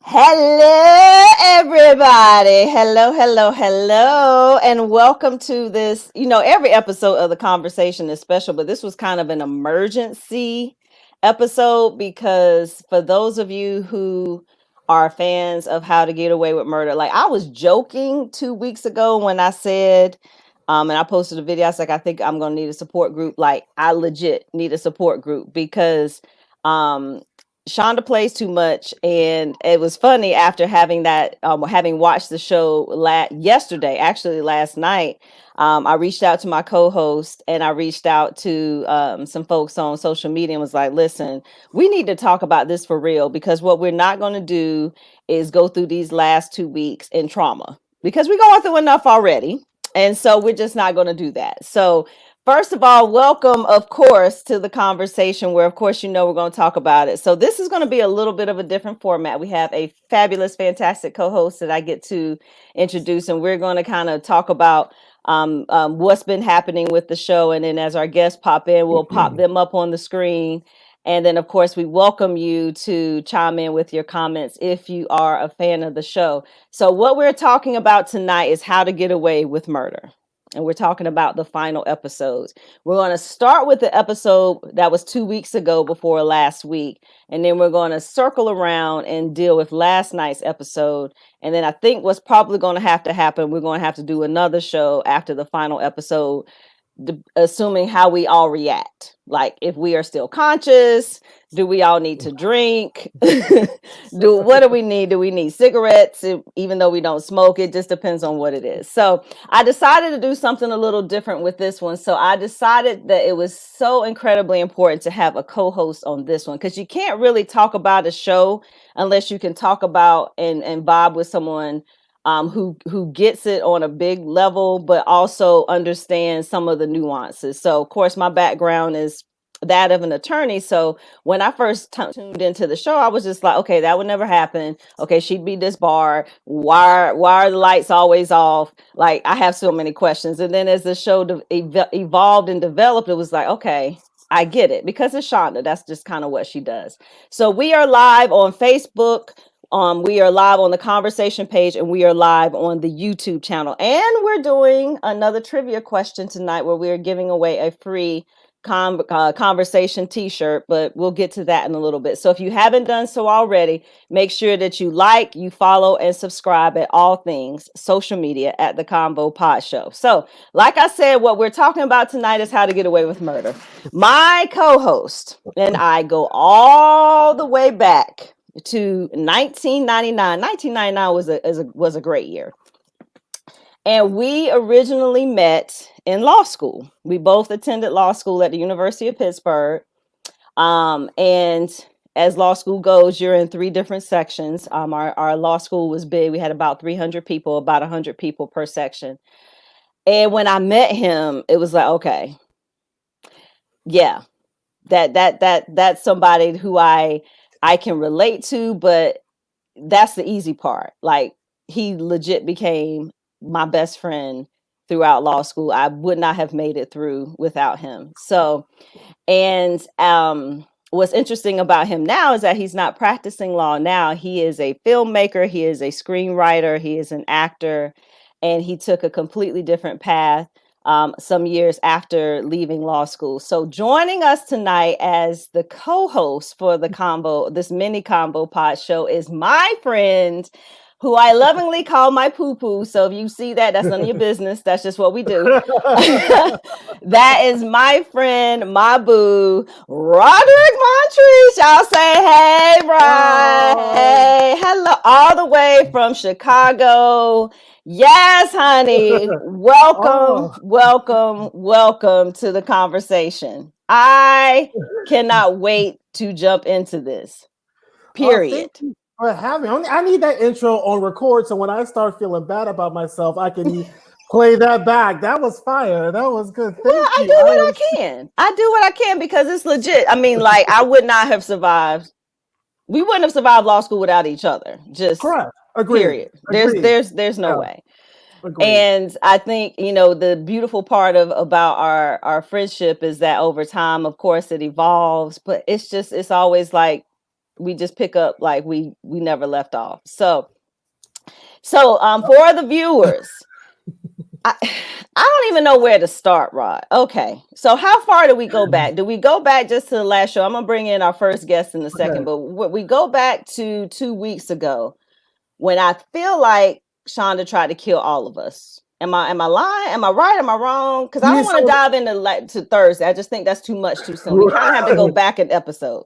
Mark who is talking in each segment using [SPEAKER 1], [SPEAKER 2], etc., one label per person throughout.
[SPEAKER 1] Hello, everybody. Hello, and welcome to this. Every episode of the conversation is special, but this was kind of an emergency episode because for those of you who are fans of How to Get Away with Murder, like I was joking 2 weeks ago when I said, and I posted a video, I was like, I think I'm going to need a support group. Like, I legit need a support group because, um, Shonda plays too much, and it was funny after having watched the show yesterday, actually last night. I reached out to my co-host and I reached out to some folks on social media and was like, "Listen, we need to talk about this for real because what we're not going to do is go through these last 2 weeks in trauma because we're going through enough already, and so we're just not going to do that." So first of all, welcome, of course, to the conversation where, of course, we're going to talk about it. So this is going to be a little bit of a different format. We have a fabulous, fantastic co-host that I get to introduce, and we're going to kind of talk about what's been happening with the show. And then as our guests pop in, we'll pop them up on the screen. And then, of course, we welcome you to chime in with your comments if you are a fan of the show. So what we're talking about tonight is how to get away with murder. And we're talking about the final episodes. We're going to start with the episode that was 2 weeks ago before last week. And then we're going to circle around and deal with last night's episode. And then I think what's probably going to have to happen, we're going to have to do another show after the final episode, assuming how we all react. Like if we are still conscious, do we all need to drink? What do we need? Do we need cigarettes? Even though we don't smoke, it just depends on what it is. So I decided to do something a little different with this one. So I decided that it was so incredibly important to have a co-host on this one because you can't really talk about a show unless you can talk about and vibe with someone who gets it on a big level, but also understands some of the nuances. So, of course, my background is that of an attorney. So when I first tuned into the show, I was just like, okay, that would never happen. Okay, she'd be disbarred. Why are the lights always off? Like, I have so many questions. And then as the show evolved and developed, it was like, okay, I get it because it's Shonda. That's just kind of what she does. So we are live on Facebook. We are live on the conversation page and we are live on the YouTube channel. And we're doing another trivia question tonight where we're giving away a free conversation t-shirt, but we'll get to that in a little bit. So if you haven't done so already, make sure that you like, you follow, and subscribe at all things social media at the Convo Pod Show. So like I said, what we're talking about tonight is how to get away with murder. My co-host and I go all the way back to 1999. 1999 was a great year. And we originally met in law school. We both attended law school at the University of Pittsburgh. And as law school goes, you're in 3 different sections. Our law school was big. We had about 300 people, about 100 people per section. And when I met him, it was like, okay, yeah, that's somebody who I can relate to, but that's the easy part. Like he legit became my best friend throughout law school. I would not have made it through without him. So, and what's interesting about him now is that he's not practicing law now. He is a filmmaker, he is a screenwriter, he is an actor, and he took a completely different path some years after leaving law school. So joining us tonight as the co-host for the Convo, this mini Convo Pod show, is my friend who I lovingly call my poo-poo. So if you see that, that's none of your business. That's just what we do. That is my friend, my boo, Roderic Montrece. Y'all say, hey, Rod. Hey, hello, all the way from Chicago. Yes, honey. Welcome to the conversation. I cannot wait to jump into this. Period.
[SPEAKER 2] Thank you for having me. I need that intro on record so when I start feeling bad about myself, I can play that back. That was fire. That was good. Thank you.
[SPEAKER 1] I do what I can. I do what I can because it's legit. I mean, like, I would not have survived. We wouldn't have survived law school without each other. Just
[SPEAKER 2] correct. Agreed.
[SPEAKER 1] Period.
[SPEAKER 2] Agreed.
[SPEAKER 1] There's no way. Agreed. And I think, the beautiful part about our friendship is that over time, of course, it evolves, but it's always like we just pick up like we never left off. So for the viewers, I don't even know where to start, Rod. Okay, so how far do we go back? Do we go back just to the last show? I'm gonna bring in our first guest in a second, but we go back to 2 weeks ago when I feel like Shonda tried to kill all of us. Am I lying? Am I right? Am I wrong? Because I don't want to dive into to Thursday. I just think that's too much too soon. We kind of have to go back an episode.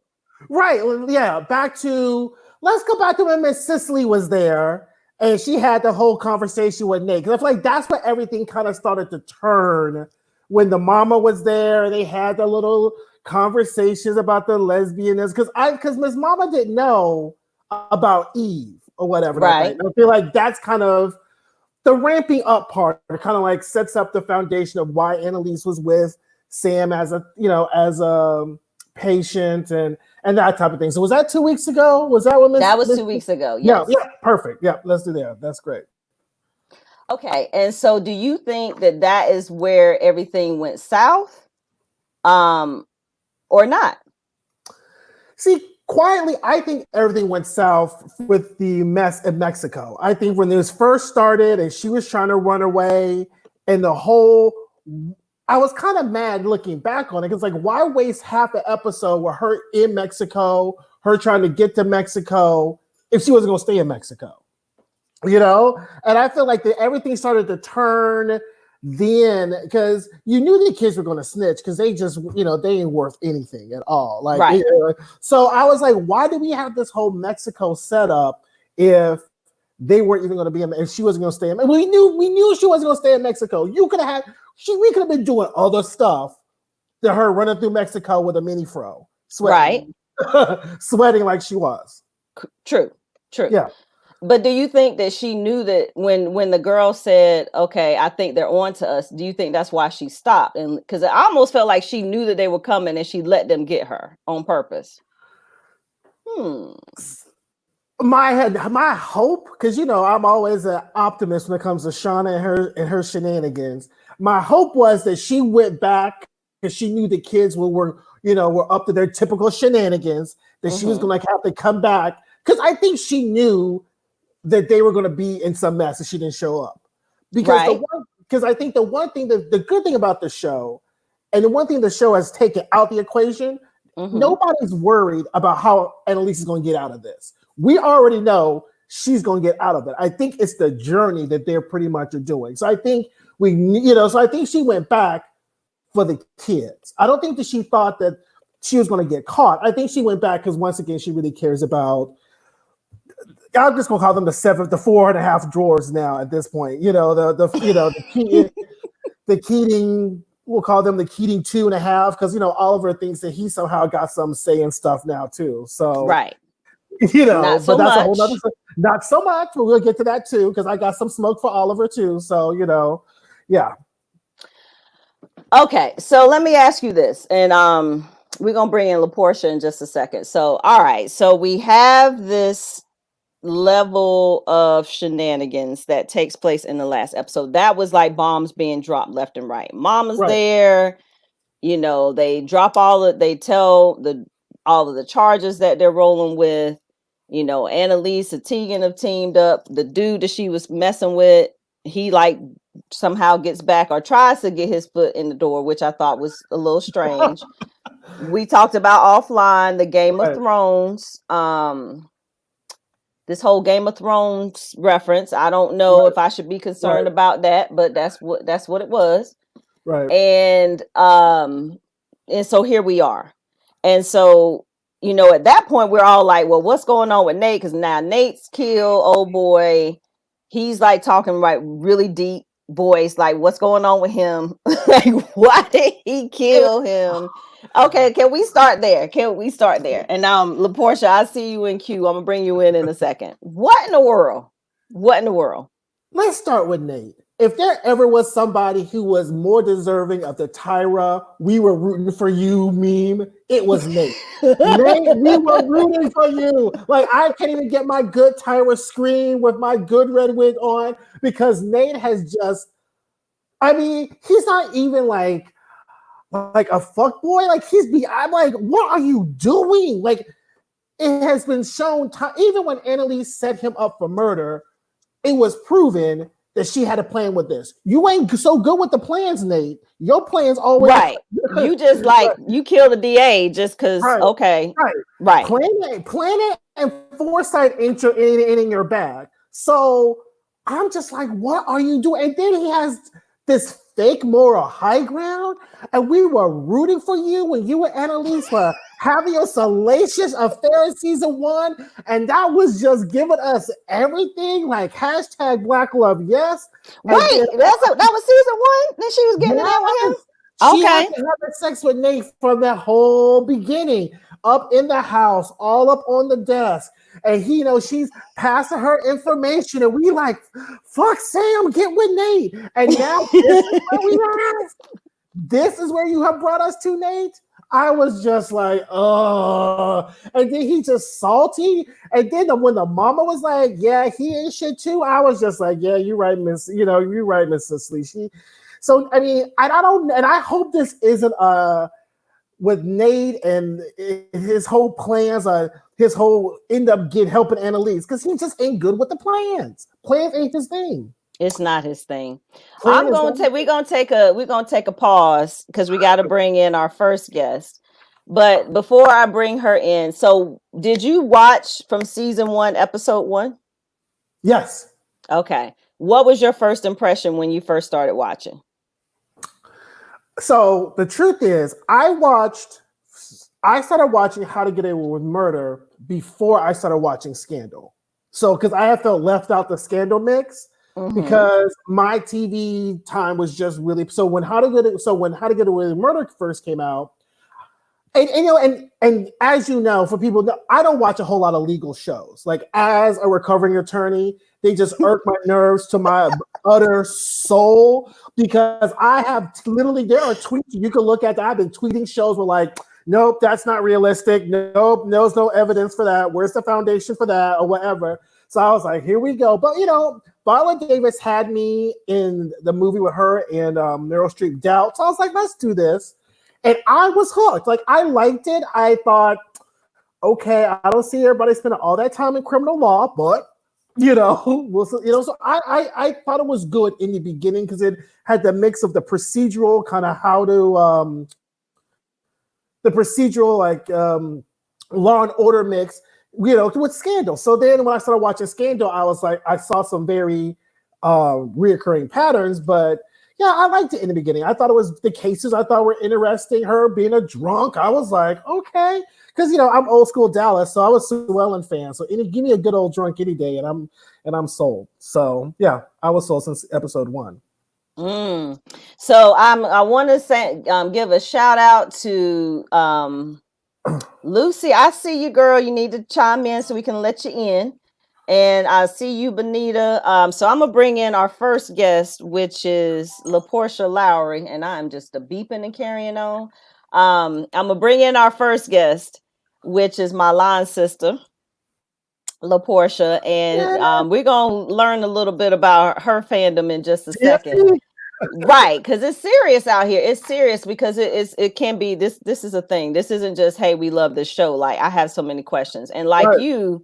[SPEAKER 2] Right. Yeah. Let's go back to when Miss Cicely was there and she had the whole conversation with Nate. Because I feel like that's where everything kind of started to turn when the mama was there. They had the little conversations about the lesbianism. Because Miss Mama didn't know about Eve or whatever.
[SPEAKER 1] Right.
[SPEAKER 2] I feel like that's kind of the ramping up part. It kind of like sets up the foundation of why Annalise was with Sam as a patient and that type of thing. So was that 2 weeks ago? Was that what
[SPEAKER 1] that was 2 weeks ago? Yes.
[SPEAKER 2] Yeah, perfect. Yeah, let's do that. That's great.
[SPEAKER 1] Okay, and so do you think that is where everything went south, or not?
[SPEAKER 2] See, quietly, I think everything went south with the mess in Mexico. I think when this first started and she was trying to run away and I was kind of mad looking back on it. Because like, why waste half an episode with her in Mexico, her trying to get to Mexico if she wasn't going to stay in Mexico? And I feel like everything started to turn then because you knew the kids were going to snitch because they just, they ain't worth anything at all. Like,
[SPEAKER 1] right.
[SPEAKER 2] So I was like, why do we have this whole Mexico setup if they weren't even going to be if she wasn't going to stay in? We knew she wasn't going to stay in Mexico. We could have been doing other stuff than her running through Mexico with a mini fro, sweating, right? Sweating like she was.
[SPEAKER 1] True.
[SPEAKER 2] Yeah.
[SPEAKER 1] But do you think that she knew that when the girl said, okay, I think they're on to us, do you think that's why she stopped? And because I almost felt like she knew that they were coming and she let them get her on purpose.
[SPEAKER 2] My hope, because I'm always an optimist when it comes to Shauna and her shenanigans. My hope was that she went back because she knew the kids were up to their typical shenanigans, that she was going to have to come back. Because I think she knew that they were going to be in some mess and she didn't show up. Because I think the one thing, the good thing about the show, and the one thing the show has taken out the equation, nobody's worried about how Annalise is going to get out of this. We already know she's going to get out of it. I think it's the journey that they're pretty much doing. So I think I think she went back for the kids. I don't think that she thought that she was going to get caught. I think she went back because once again, she really cares about, I'm just gonna call them the 4.5 drawers now at this point. The Keating, we'll call them the Keating 2.5 because Oliver thinks that he somehow got some say in stuff now too. So
[SPEAKER 1] right,
[SPEAKER 2] not so but that's much. A whole other. Not so much, but we'll get to that too because I got some smoke for Oliver too. So yeah.
[SPEAKER 1] Okay, so let me ask you this, and we're gonna bring in LaPortia in just a second. So all right, so we have this level of shenanigans that takes place in the last episode. That was like bombs being dropped left and right. Mama's there, they drop they tell all of the charges that they're rolling with. Annalise and Tegan have teamed up. The dude that she was messing with, he like somehow gets back or tries to get his foot in the door, which I thought was a little strange. We talked about offline the Game of Thrones. This whole Game of Thrones reference. I don't know if I should be concerned about that, but that's what it was.
[SPEAKER 2] Right.
[SPEAKER 1] And so here we are. And so, at that point we're all like, well, what's going on with Nate? Because now Nate's killed, old boy. He's like talking really deep voice, like what's going on with him? Like, why did he kill him? Okay, can we start there? And LaPortia, I see you in queue. I'm gonna bring you in a second. What in the world?
[SPEAKER 2] Let's start with Nate. If there ever was somebody who was more deserving of the Tyra, we were rooting for you meme, it was Nate. Nate, we were rooting for you. Like, I can't even get my good Tyra screen with my good red wig on because Nate has just, he's not even like a fuck boy. Like, I'm like, what are you doing? Like, it has been shown, even when Annalise set him up for murder, it was proven that she had a plan with this. You ain't so good with the plans, Nate. Your plans always
[SPEAKER 1] right. You just like you kill the DA just because.
[SPEAKER 2] right,
[SPEAKER 1] Okay,
[SPEAKER 2] right.
[SPEAKER 1] right.
[SPEAKER 2] Plan it, and foresight ain't in your bag. So I'm just like, what are you doing? And then he has this fake moral high ground, and we were rooting for you when you and Annalise were having your salacious affair in season 1, and that was just giving us everything, like hashtag Black Love, yes.
[SPEAKER 1] Wait, that was season 1. Then she was getting it in with him.
[SPEAKER 2] She had to have sex with Nate from the whole beginning, up in the house, all up on the desk. And he, she's passing her information, and we like, fuck Sam, get with Nate. And now this is where we are. This is where you have brought us to, Nate. I was just like, oh. And then he just salty. And then when the mama was like, yeah, he ain't shit too, I was just like, yeah, you're right, Miss. You're right, Miss Cicely. So I mean, I hope this isn't with Nate and his whole plans, his whole end up helping Annalise, because he just ain't good with the plans. Plans ain't his thing.
[SPEAKER 1] It's not his thing. We're gonna take a pause because we got to bring in our first guest. But before I bring her in, so did you watch from season 1, episode 1?
[SPEAKER 2] Yes.
[SPEAKER 1] Okay. What was your first impression when you first started watching?
[SPEAKER 2] So the truth is, I started watching How to Get Away with Murder before I started watching Scandal. So because I have felt left out the Scandal mix. Mm-hmm. Because my TV time was just really when How to Get Away with Murder first came out, and as you know, for people, I don't watch a whole lot of legal shows. Like, as a recovering attorney, they just irk my nerves to my utter soul, because I have literally, there are tweets you can look at that I've been tweeting shows where like, nope, that's not realistic. Nope, there's no evidence for that. Where's the foundation for that, or whatever. So I was like, here we go. But Viola Davis had me in the movie with her and Meryl Streep, Doubt. So I was like, let's do this. And I was hooked. Like, I liked it. I thought, okay, I don't see everybody spending all that time in criminal law, but so I thought it was good in the beginning because it had the mix of the procedural kind of Law and Order mix, with Scandal. So then when I started watching Scandal, I was like, I saw some very reoccurring patterns, but yeah, I liked it in the beginning. I thought it was the cases I thought were interesting. Her being a drunk, I was like, okay, because I'm old school Dallas, so I was a Sue Ellen fan. So give me a good old drunk any day, and I'm sold. So yeah, I was sold since episode 1.
[SPEAKER 1] So I want to say give a shout out to Lucy. I see you, girl. You need to chime in so we can let you in. And I see you, Benita. So I'm gonna bring in our first guest, which is LaPortia Lowry, and I'm just a beeping and carrying on. I'm gonna bring in our first guest, which is my line sister, LaPortia, and we're gonna learn a little bit about her fandom in just a second. Right, because it's serious out here. It's serious because it can be this is a thing. This isn't just, hey, we love this show. Like, I have so many questions, and like right.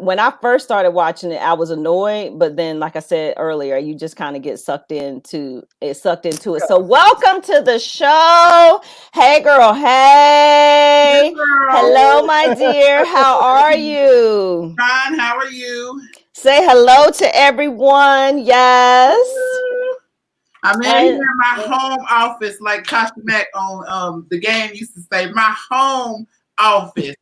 [SPEAKER 1] When I first started watching it, I was annoyed, but then, like I said earlier, you just kind of get sucked into it. So welcome to the show. Hey girl. Hey girl. Hello, my dear. How are you?
[SPEAKER 3] Fine. How are you?
[SPEAKER 1] Say hello to everyone. Yes.
[SPEAKER 3] I'm in here in my home office, like Tasha Mack on The Game used to say, my home office.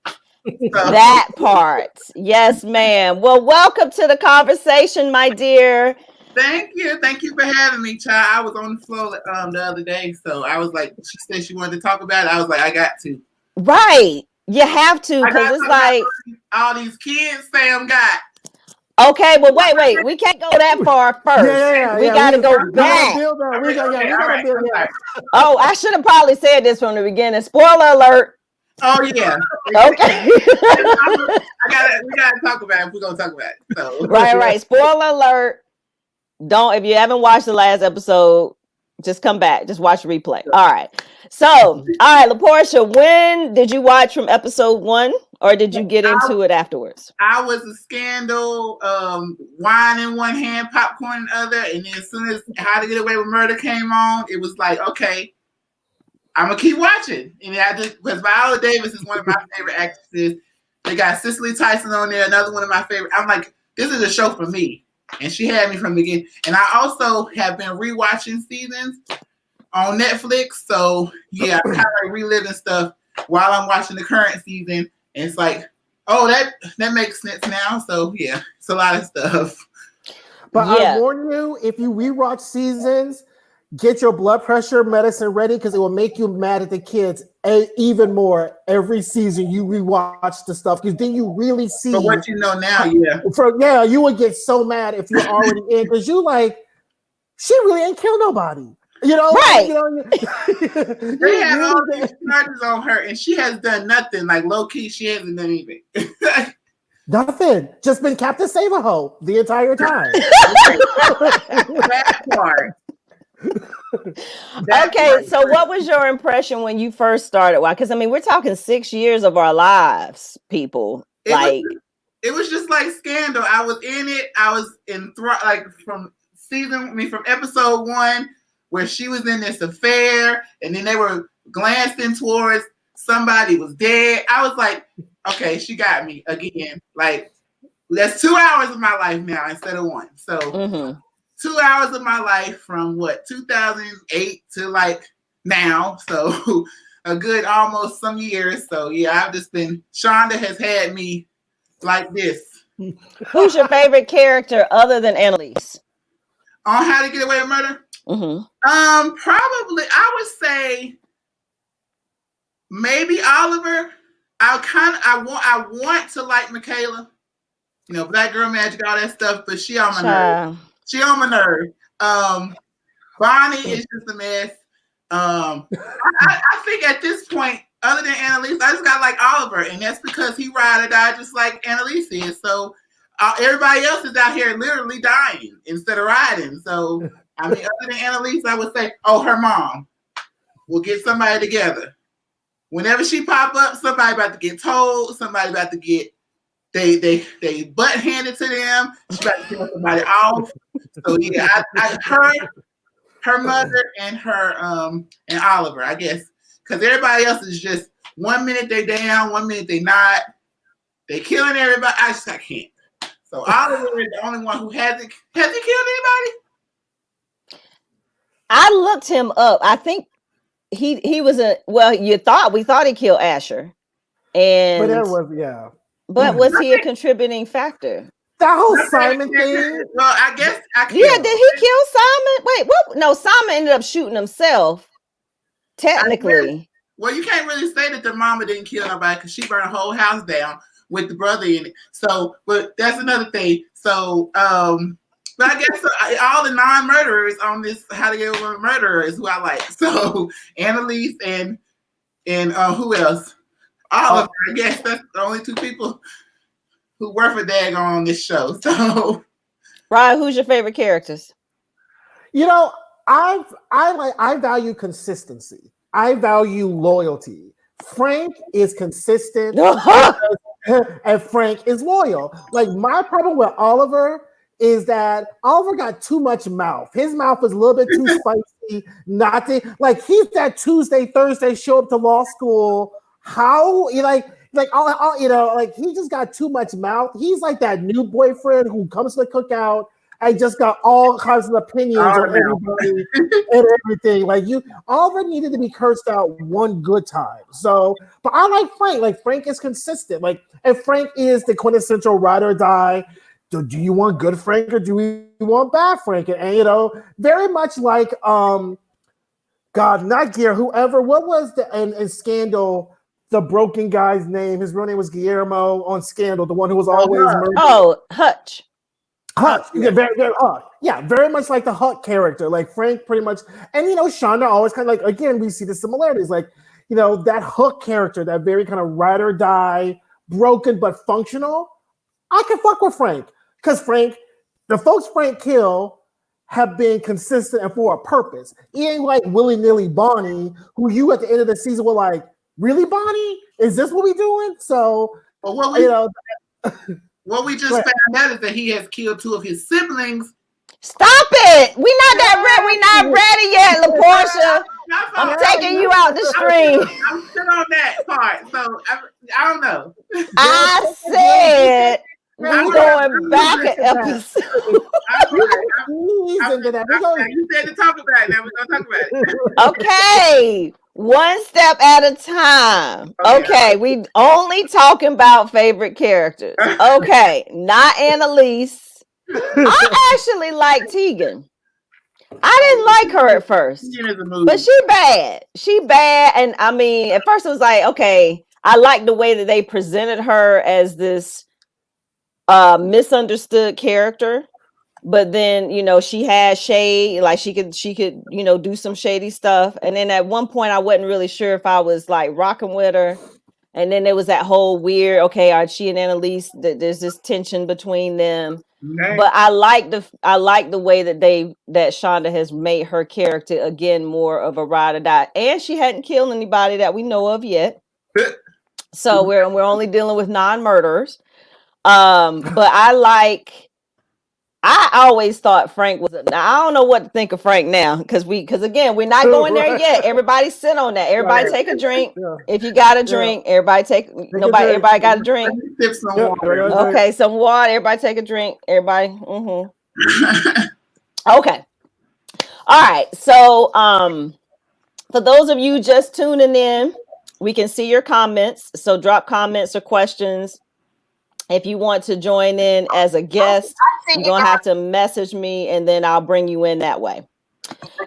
[SPEAKER 1] That part. Yes, ma'am. Well, welcome to the conversation, my dear.
[SPEAKER 3] Thank you. Thank you for having me, child. I was on the floor the other day, so I was like, she said she wanted to talk about it. I was like, I got to.
[SPEAKER 1] Right. You have to, because it's like
[SPEAKER 3] all these kids Sam got.
[SPEAKER 1] Okay, well, wait. We can't go that far first. We got to go back. Oh, I should have probably said this from the beginning. Spoiler alert.
[SPEAKER 3] Oh yeah.
[SPEAKER 1] Okay.
[SPEAKER 3] We gotta talk about it if we're gonna talk about it. So.
[SPEAKER 1] Right. Spoiler alert. If you haven't watched the last episode, just come back. Just watch the replay. All right. So, all right, LaPortia, when did you watch from episode 1 or did you get into it afterwards?
[SPEAKER 3] I was a Scandal, wine in one hand, popcorn in the other, and then as soon as How to Get Away with Murder came on, it was like, okay, I'm gonna keep watching. And I just, because Viola Davis is one of my favorite actresses. They got Cicely Tyson on there, another one of my favorite. I'm like, this is a show for me, and she had me from the beginning. And I also have been rewatching seasons on Netflix, so yeah, I'm kind of like reliving stuff while I'm watching the current season. And it's like, oh, that makes sense now. So yeah, it's a lot of stuff.
[SPEAKER 2] But I warn you, if you rewatch seasons, get your blood pressure medicine ready because it will make you mad at the kids even more every season you rewatch the stuff, because then you really see.
[SPEAKER 3] But what you know now,
[SPEAKER 2] you would get so mad if you're already in, because you like, she really ain't killed nobody. You know,
[SPEAKER 1] right?
[SPEAKER 3] They have all these charges on her, and she has done nothing. Like low key, she hasn't done anything.
[SPEAKER 2] Nothing. Just been Captain Save-A-Ho the entire time.
[SPEAKER 3] That part.
[SPEAKER 1] Okay, so what was your impression when you first started? Why? Because I mean, we're talking 6 years of our lives, people.
[SPEAKER 3] It was just like Scandal. I was in it. I was from episode 1, where she was in this affair, and then they were glancing towards somebody was dead. I was like, okay, she got me again. Like, that's 2 hours of my life now instead of 1. So 2 hours of my life from 2008 to like now. So a good almost some years. So yeah, I've just been, Shonda has had me like this.
[SPEAKER 1] Who's your favorite character other than Annalise?
[SPEAKER 3] On How to Get Away with Murder? Probably I would say maybe Oliver. I want to like Michaela, Black Girl Magic, all that stuff, but she on my nerve. She on my nerve. Bonnie is just a mess. I think at this point, other than Annalise, I just got like Oliver, and that's because he ride or die just like Annalise is. So everybody else is out here literally dying instead of riding. So I mean, other than Annalise, I would say, her mom will get somebody together. Whenever she pop up, somebody about to get told, somebody about to get they butt handed to them. She about to kill somebody off. So yeah, her mother and her and Oliver, I guess, because everybody else is just 1 minute they down, 1 minute they not. They killing everybody. I can't. So Oliver is the only one who has he killed anybody?
[SPEAKER 1] I looked him up. I think he was we thought he killed Asher. And but was he a contributing factor?
[SPEAKER 2] That whole Simon thing.
[SPEAKER 3] Well, I guess
[SPEAKER 1] did he kill Simon? Wait, what? No, Simon ended up shooting himself. Technically.
[SPEAKER 3] Well, you can't really say that the mama didn't kill nobody because she burned a whole house down with the brother in it. So, but that's another thing. So, but I guess all the non-murderers on this How to Get Away with Murder is who I like. So Annalise and who else? Oliver. I guess that's the only 2 people who worth a dag on this show. So,
[SPEAKER 1] Ryan, who's your favorite characters?
[SPEAKER 2] I value consistency. I value loyalty. Frank is consistent and Frank is loyal. Like, my problem with Oliver is that Oliver got too much mouth. His mouth is a little bit too spicy. He's that Tuesday, Thursday show up to law school. How he he just got too much mouth. He's like that new boyfriend who comes to the cookout and just got all kinds of opinions on everybody and everything. Like, Oliver needed to be cursed out one good time. So, but I like Frank. Like, Frank is consistent. Like, and Frank is the quintessential ride or die. Do you want good Frank or do you want bad Frank? And very much like not Gear, whoever. What was in Scandal? The broken guy's name. His real name was Guillermo on Scandal. The one who was always murdered.
[SPEAKER 1] Oh, Hutch.
[SPEAKER 2] Hutch. Yeah, very much like the Hutch character. Like Frank, pretty much. And Shonda always kind of like, again, we see the similarities. Like, that Hook character, that very kind of ride or die, broken but functional. I can fuck with Frank. Because the folks Frank kill have been consistent and for a purpose. He ain't like willy-nilly Bonnie, who you at the end of the season were like, really, Bonnie? Is this what we doing? So
[SPEAKER 3] Well, what we just found out is that he has killed 2 of his siblings.
[SPEAKER 1] Stop it! We not ready yet, LaPortia. I'm taking you out the stream.
[SPEAKER 3] I'm still on that part, so I don't know.
[SPEAKER 1] I said we going back an episode.
[SPEAKER 3] You said to talk about it. Now we're gonna talk about it.
[SPEAKER 1] Okay, one step at a time. Okay, we only talking about favorite characters. Okay, not Annalise. I actually like Tegan. I didn't like her at first, but she bad. And I mean, at first it was like, okay, I like the way that they presented her as this misunderstood character, but then, you know, she had shade, like she could, you know, do some shady stuff. And then at one point I wasn't really sure if I was like rocking with her. And then there was that whole weird, okay, are she and Annalise, there's this tension between them. Okay. But I like the way that Shonda has made her character again more of a ride or die, and she hadn't killed anybody that we know of yet. So we're only dealing with non-murderers. But I always thought Frank was. Now I don't know what to think of Frank now because again we're not going there yet. Everybody sit on that. Everybody take a drink. Yeah. If you got a drink, everybody everybody got a drink. Okay, some water. Everybody take a drink. Everybody. Mm-hmm. Okay. All right. So for those of you just tuning in, we can see your comments. So drop comments or questions. If you want to join in as a guest, you're going to have to message me and then I'll bring you in that way.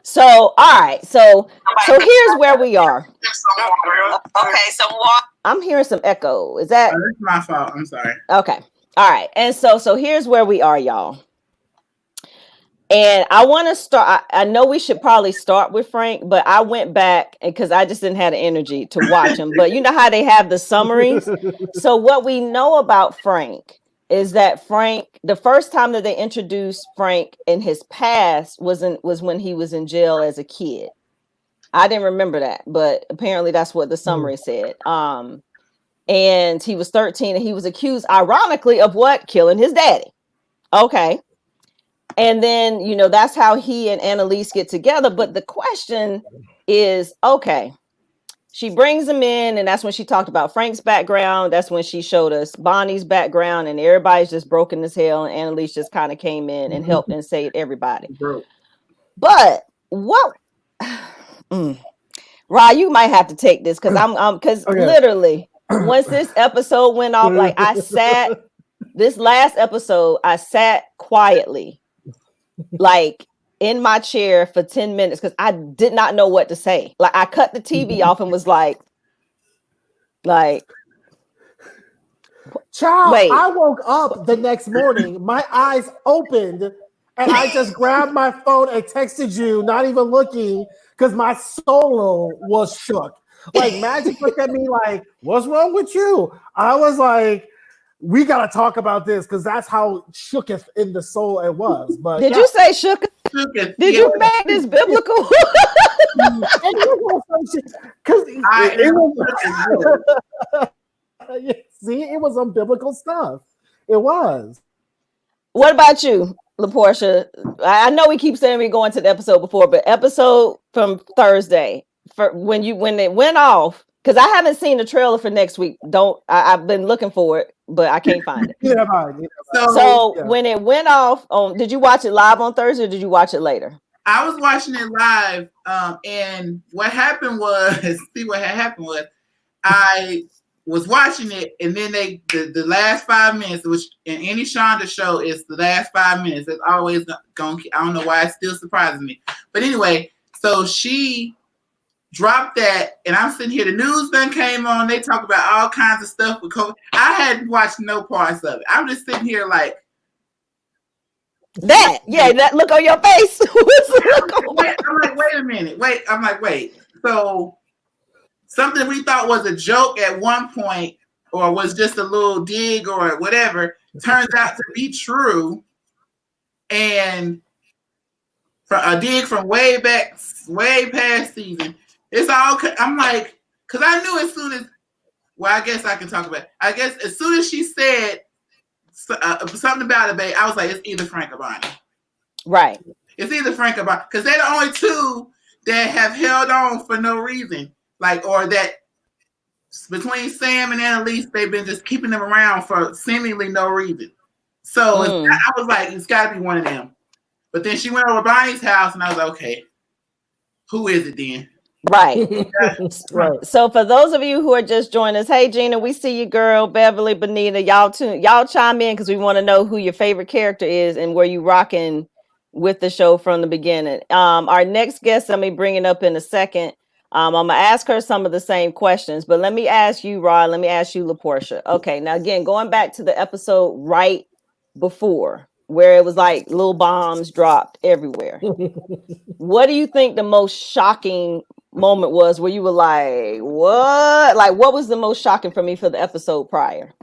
[SPEAKER 1] So, all right. So here's where we are. Okay. So I'm hearing some echo. Is that?
[SPEAKER 3] It's my fault. I'm sorry.
[SPEAKER 1] Okay. All right. And so here's where we are, y'all. And I want to start. I know we should probably start with Frank, but I went back because I just didn't have the energy to watch him. But you know how they have the summaries. So what we know about Frank is that Frank, the first time that they introduced Frank in his past was when he was in jail as a kid. I didn't remember that, but apparently that's what the summary said. And he was 13 and he was accused, ironically, of what? Killing his daddy. Okay. And then, you know, that's how he and Annalise get together. But the question is, okay, she brings him in and that's when she talked about Frank's background. That's when she showed us Bonnie's background and everybody's just broken as hell. And Annalise just kind of came in and helped and saved everybody. But what, Ra, you might have to take this because literally once this episode went off, like this last episode, I sat quietly like in my chair for 10 minutes because I did not know what to say. Like I cut the TV off and was like
[SPEAKER 2] child, wait. I woke up the next morning, my eyes opened, and I just grabbed my phone and texted you, not even looking, because my soul was shook. Like Magic looked at me like, what's wrong with you? I was like, we got to talk about this because that's how shooketh in the soul it was. But
[SPEAKER 1] did you say shooketh? Did you make this biblical?
[SPEAKER 2] See, it was unbiblical stuff. It was.
[SPEAKER 1] What about you, LaPortia? I know we keep saying we're going to the episode before, but episode from Thursday when it went off. Because I haven't seen the trailer for next week. I've been looking for it, but I can't find it. When it went off, did you watch it live on Thursday or did you watch it later?
[SPEAKER 3] I was watching it live, and what happened was, I was watching it, and then the last 5 minutes, which in any Shonda show is the last 5 minutes. It's always going. I don't know why it still surprises me, but anyway, so she dropped that, and I'm sitting here. The news then came on. They talk about all kinds of stuff with COVID. I hadn't watched no parts of it. I'm just sitting here like
[SPEAKER 1] that. Yeah, that look on your face.
[SPEAKER 3] I'm like, wait a minute. I'm like, wait. So something we thought was a joke at one point, or was just a little dig or whatever, turns out to be true, and a dig from way past season. It's all, I'm like, because I knew as soon as well, I guess I can talk about it. I guess as soon as she said something about it, babe, I was like, it's either Frank or Bonnie.
[SPEAKER 1] Right.
[SPEAKER 3] It's either Frank or Bonnie. Because they're the only two that have held on for no reason. Like, or that between Sam and Annalise, they've been just keeping them around for seemingly no reason. So I was like, it's got to be one of them. But then she went over Bonnie's house, and I was like, okay, who is it then?
[SPEAKER 1] Right.
[SPEAKER 2] Right.
[SPEAKER 1] So for those of you who are just joining us, hey Gina, we see you, girl. Beverly, Benita, y'all chime in because we want to know who your favorite character is and where you rocking with the show from the beginning. Our next guest, let me bring it up in a second. I'm gonna ask her some of the same questions, but let me ask you, Rod. Let me ask you, LaPortia. Okay, now again, going back to the episode right before, where it was like little bombs dropped everywhere. What do you think the most shocking moment was where you were like, what? Like, what was the most shocking for me for the episode prior?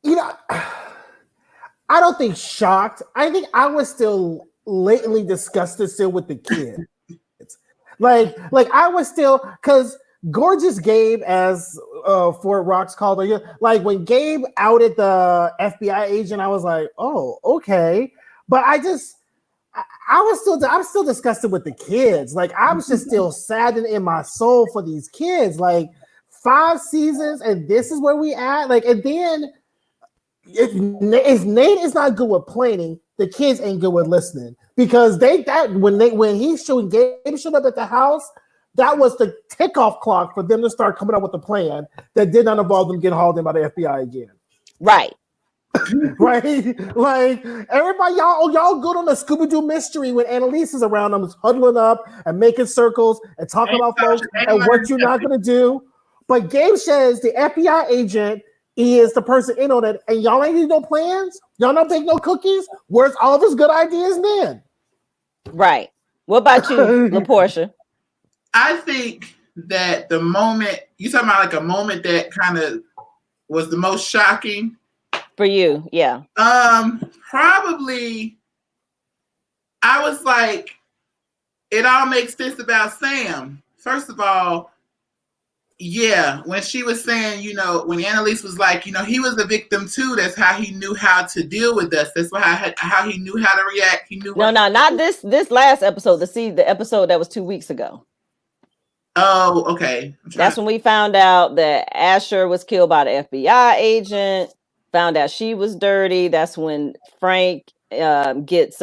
[SPEAKER 2] You know, I don't think shocked. I think I was still latently disgusted still with the kids. like I was still, because Gorgeous Gabe, as Fort Rock's called her, like when Gabe outed the FBI agent, I was like, oh, okay. But I'm still disgusted with the kids. Like, I was just still saddened in my soul for these kids. Like, 5 seasons and this is where we at. Like, and then if Nate is not good with planning, the kids ain't good with listening, because Gabe showed up at the house, that was the kickoff clock for them to start coming up with a plan that did not involve them getting hauled in by the FBI again.
[SPEAKER 1] Right.
[SPEAKER 2] Right? Like, everybody, y'all good on the Scooby-Doo mystery when Annalise is around them, huddling up and making circles and talking about folks and what you're not going to do. But Gabe says the FBI agent is the person in on it, and y'all ain't need no plans? Y'all don't bake no cookies? Where's all of his good ideas then?
[SPEAKER 1] Right. What about you, LaPortia?
[SPEAKER 3] I think that the moment, you talking about like a moment that kind of was the most shocking?
[SPEAKER 1] For you, yeah.
[SPEAKER 3] Probably, I was like, it all makes sense about Sam. First of all, yeah, when she was saying, when Annalise was like, he was a victim too. That's how he knew how to deal with us. That's how he knew how to react. He knew.
[SPEAKER 1] No, not this last episode. The episode that was 2 weeks ago.
[SPEAKER 3] Oh, okay.
[SPEAKER 1] That's when we found out that Asher was killed by the FBI agent. Found out she was dirty. That's when Frank gets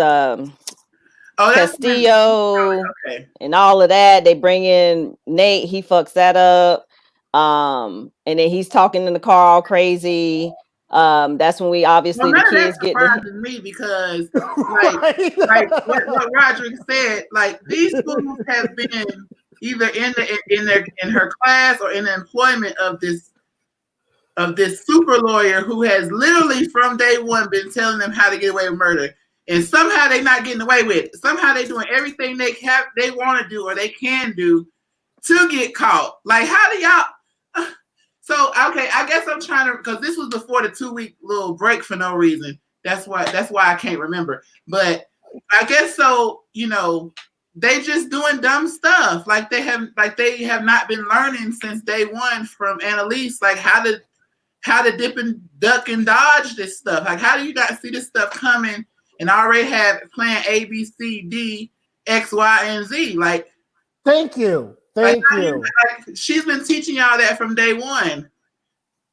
[SPEAKER 1] Castillo and all of that. They bring in Nate. He fucks that up. And then he's talking in the car all crazy. That's when we obviously the kids get
[SPEAKER 3] me, because like what Roderic said, like these fools have been either in her class or in the employment of this super lawyer who has literally from day one been telling them how to get away with murder, and somehow they're not getting away with it. Somehow they're doing everything they want to do or they can do to get caught. Like, how do y'all? So okay, I guess I'm trying to, because this was before the 2-week little break for no reason. That's why I can't remember. But I guess so. They just doing dumb stuff. Like they have not been learning since day one from Annalise, like how to dip and duck and dodge this stuff. Like, how do you guys see this stuff coming and already have plan A, B, C, D, X, Y, and Z? Like,
[SPEAKER 2] thank you.
[SPEAKER 3] She's been teaching y'all that from day one.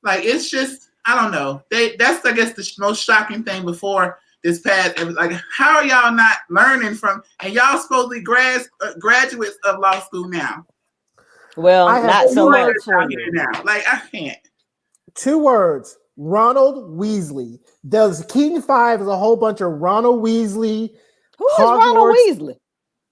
[SPEAKER 3] Like, it's just, I don't know. That's I guess the most shocking thing before this past. It was like, how are y'all not learning from? And y'all supposedly graduates of law school now.
[SPEAKER 1] Well, not so much for you
[SPEAKER 3] now. Like, I can't.
[SPEAKER 2] 2 words: Ronald Weasley. Does Keaton 5 is a whole bunch of Ronald Weasley.
[SPEAKER 1] Who is Ronald Weasley?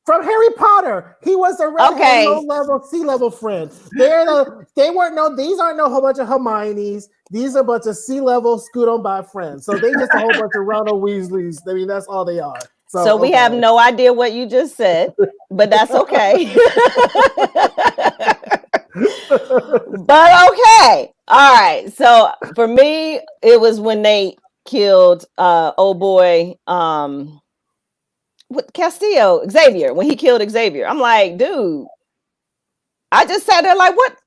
[SPEAKER 2] From Harry Potter. He was the low-level, C-level friend. These aren't no whole bunch of Hermiones. These are a bunch of C-level scoot on by friends. So they just a whole bunch of Ronald Weasleys. I mean, that's all they are.
[SPEAKER 1] So we have no idea what you just said, but that's okay. But okay. All right. So for me, it was when they killed old boy Castillo, Xavier, when he killed Xavier. I'm like, dude, I just sat there like, what?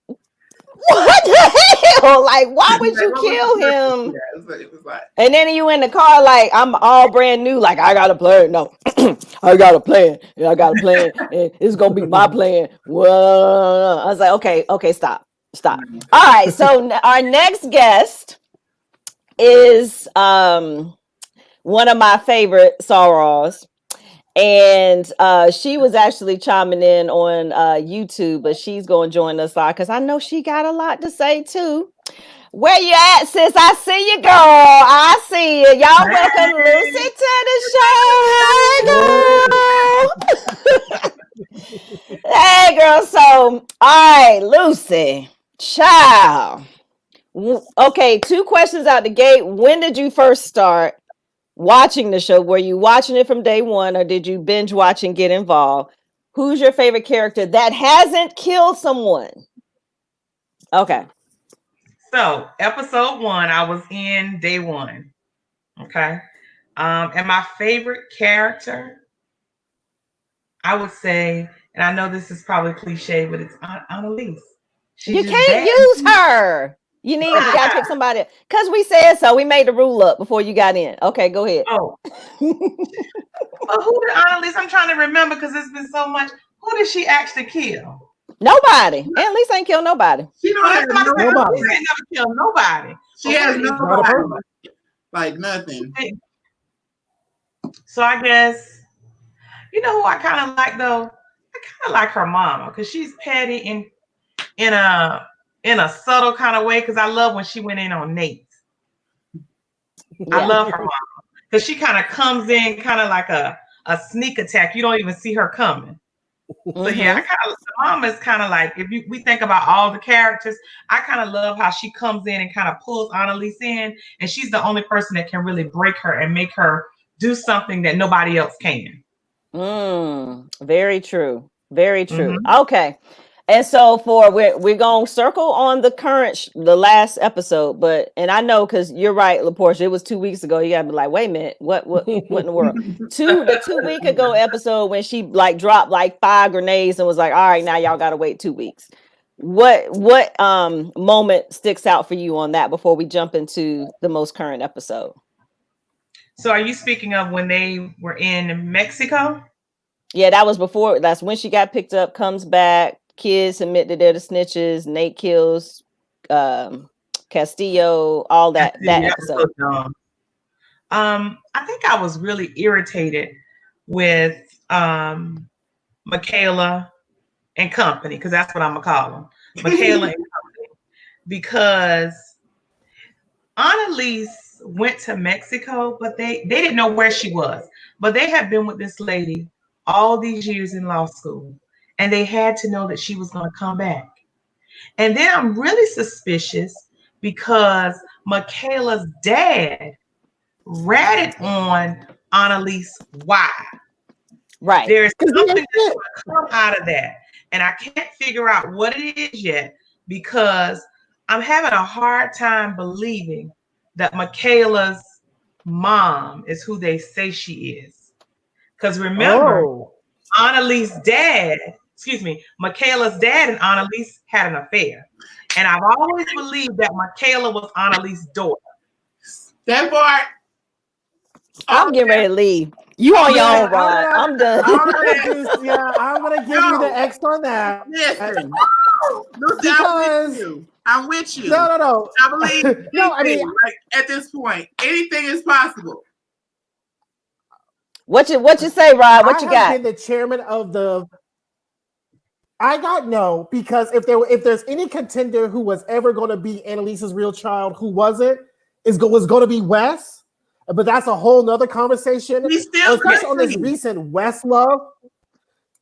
[SPEAKER 1] What the hell? Like, why would you kill him?
[SPEAKER 3] Yeah, it was like,
[SPEAKER 1] and then you in the car like, I'm all brand new. Like, I got a plan. No, I got a plan. Yeah, I got a plan. And it's gonna be my plan. Well, I was like, okay, stop. All right. So our next guest is one of my favorite sorors. And she was actually chiming in on YouTube, but she's going to join us live because I know she got a lot to say too. Where you at, sis? I see you, girl. I see you. Y'all welcome Lucy to the show. Hey, girl. Hey, girl. So, all right, Lucy. Child. Okay, 2 questions out the gate. When did you first start watching the show? Were you watching it from day one, or did you binge watch and get involved? Who's your favorite character that hasn't killed someone? Okay.
[SPEAKER 4] So episode 1, I was in day 1. Okay. And my favorite character, I would say, and I know this is probably cliche, but it's Annalise.
[SPEAKER 1] You can't use her. You gotta pick somebody, because we said so. We made the rule up before you got in. Okay, go ahead.
[SPEAKER 4] Oh. Well, who did Annalise? I'm trying to remember because it's been so much. Who did she actually kill?
[SPEAKER 1] Nobody. Annalise ain't killed nobody.
[SPEAKER 3] She don't have nobody.
[SPEAKER 4] She ain't never killed nobody.
[SPEAKER 3] She has nobody. Like nothing.
[SPEAKER 4] So I guess, you know who I kind of like though? I kind of like her mama because she's petty in a subtle kind of way, because I love when she went in on Nate. Yeah. I love her mama because she kind of comes in kind of like a sneak attack. You don't even see her coming. So yeah, the mama is kind of like, we think about all the characters, I kind of love how she comes in and kind of pulls Annalise in, and she's the only person that can really break her and make her do something that nobody else can.
[SPEAKER 1] Very true. Very true. Okay. And so we're going to circle on the last episode, and I know, because you're right, LaPortia, it was 2 weeks ago. You got to be like, wait a minute, what in the world? The 2 week ago episode when she like dropped like 5 grenades and was like, all right, now y'all got to wait 2 weeks. What moment sticks out for you on that before we jump into the most current episode?
[SPEAKER 4] So are you speaking of when they were in Mexico?
[SPEAKER 1] Yeah, that was before. That's when she got picked up, comes back. Kids admit that they're the snitches. Nate kills Castillo. All that episode.
[SPEAKER 4] I think I was really irritated with Michaela and company, because that's what I'm gonna call them, Michaela and company, because Annalise went to Mexico, but they didn't know where she was. But they had been with this lady all these years in law school, and they had to know that she was going to come back. And then I'm really suspicious because Michaela's dad ratted on Annalise. Why?
[SPEAKER 1] Right.
[SPEAKER 4] There's something that's going to come out of that. And I can't figure out what it is yet, because I'm having a hard time believing that Michaela's mom is who they say she is. Because remember, Michaela's dad and Annalise had an affair. And I've always believed that Michaela was Annalise's daughter.
[SPEAKER 3] That part.
[SPEAKER 1] I'm getting ready to leave. You on your own, Rod. I'm done.
[SPEAKER 2] I'm gonna give you the X on that.
[SPEAKER 3] Listen,
[SPEAKER 2] because
[SPEAKER 3] I'm with you.
[SPEAKER 2] No.
[SPEAKER 3] I believe.
[SPEAKER 2] No, I mean,
[SPEAKER 3] like, at this point, anything is possible.
[SPEAKER 1] What you say, Rod? What you got?
[SPEAKER 2] I have been the chairman of the. I got no, because if there's any contender who was ever going to be Annalise's real child who wasn't, was going to be Wes. But that's a whole nother conversation.
[SPEAKER 3] He's still
[SPEAKER 2] especially on this recent Wes love.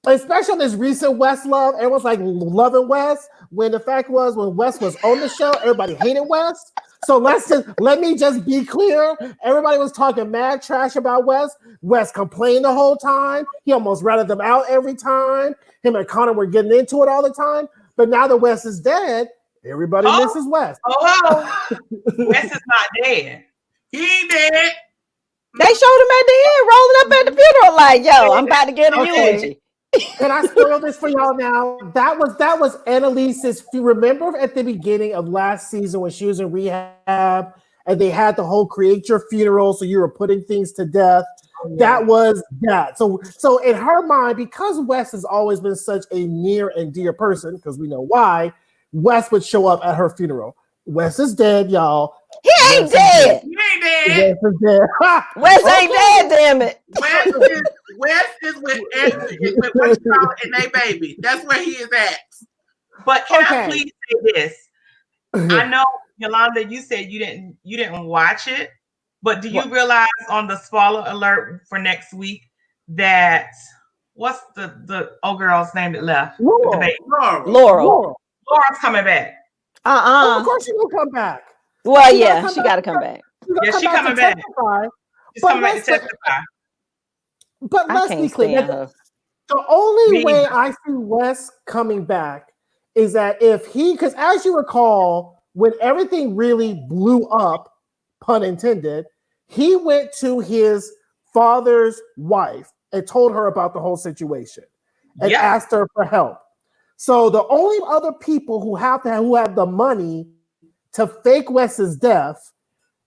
[SPEAKER 2] Especially on this recent Wes love, everyone's like loving Wes. When the fact was, when Wes was on the show, everybody hated Wes. So let me just be clear. Everybody was talking mad trash about Wes. Wes complained the whole time. He almost ratted them out every time. Him and Connor were getting into it all the time. But now that Wes is dead, everybody misses Wes.
[SPEAKER 4] Wes is not dead.
[SPEAKER 3] He ain't dead.
[SPEAKER 1] They showed him at the end, rolling up at the funeral, like, yo, I'm about to get a eulogy.
[SPEAKER 2] Can I spoil this for y'all now? That was Annalise's. If you remember at the beginning of last season when she was in rehab and they had the whole create your funeral, so you were putting things to death.
[SPEAKER 4] Yeah.
[SPEAKER 2] That was that. So in her mind, because Wes has always been such a near and dear person, because we know why, Wes would show up at her funeral. Wes is dead, y'all.
[SPEAKER 1] He ain't dead.
[SPEAKER 3] He ain't dead.
[SPEAKER 2] Wes is dead.
[SPEAKER 1] Wes ain't dead, damn it.
[SPEAKER 3] Wes is with what you call it, and they baby. That's where he is at.
[SPEAKER 4] But can I please say this? I know, Yolanda, you said you didn't watch it, but do you realize on the spoiler alert for next week that what's the old girl's name that left? With the baby?
[SPEAKER 1] Laurel.
[SPEAKER 4] Laurel's coming back.
[SPEAKER 2] Of course she will come back.
[SPEAKER 1] Well, she got to come back.
[SPEAKER 4] Yeah, she's coming back. She's coming back to testify.
[SPEAKER 2] But let's be clear. The only way I see Wes coming back is that if because as you recall, when everything really blew up, pun intended, he went to his father's wife and told her about the whole situation and asked her for help. So the only other people who have the money to fake Wes's death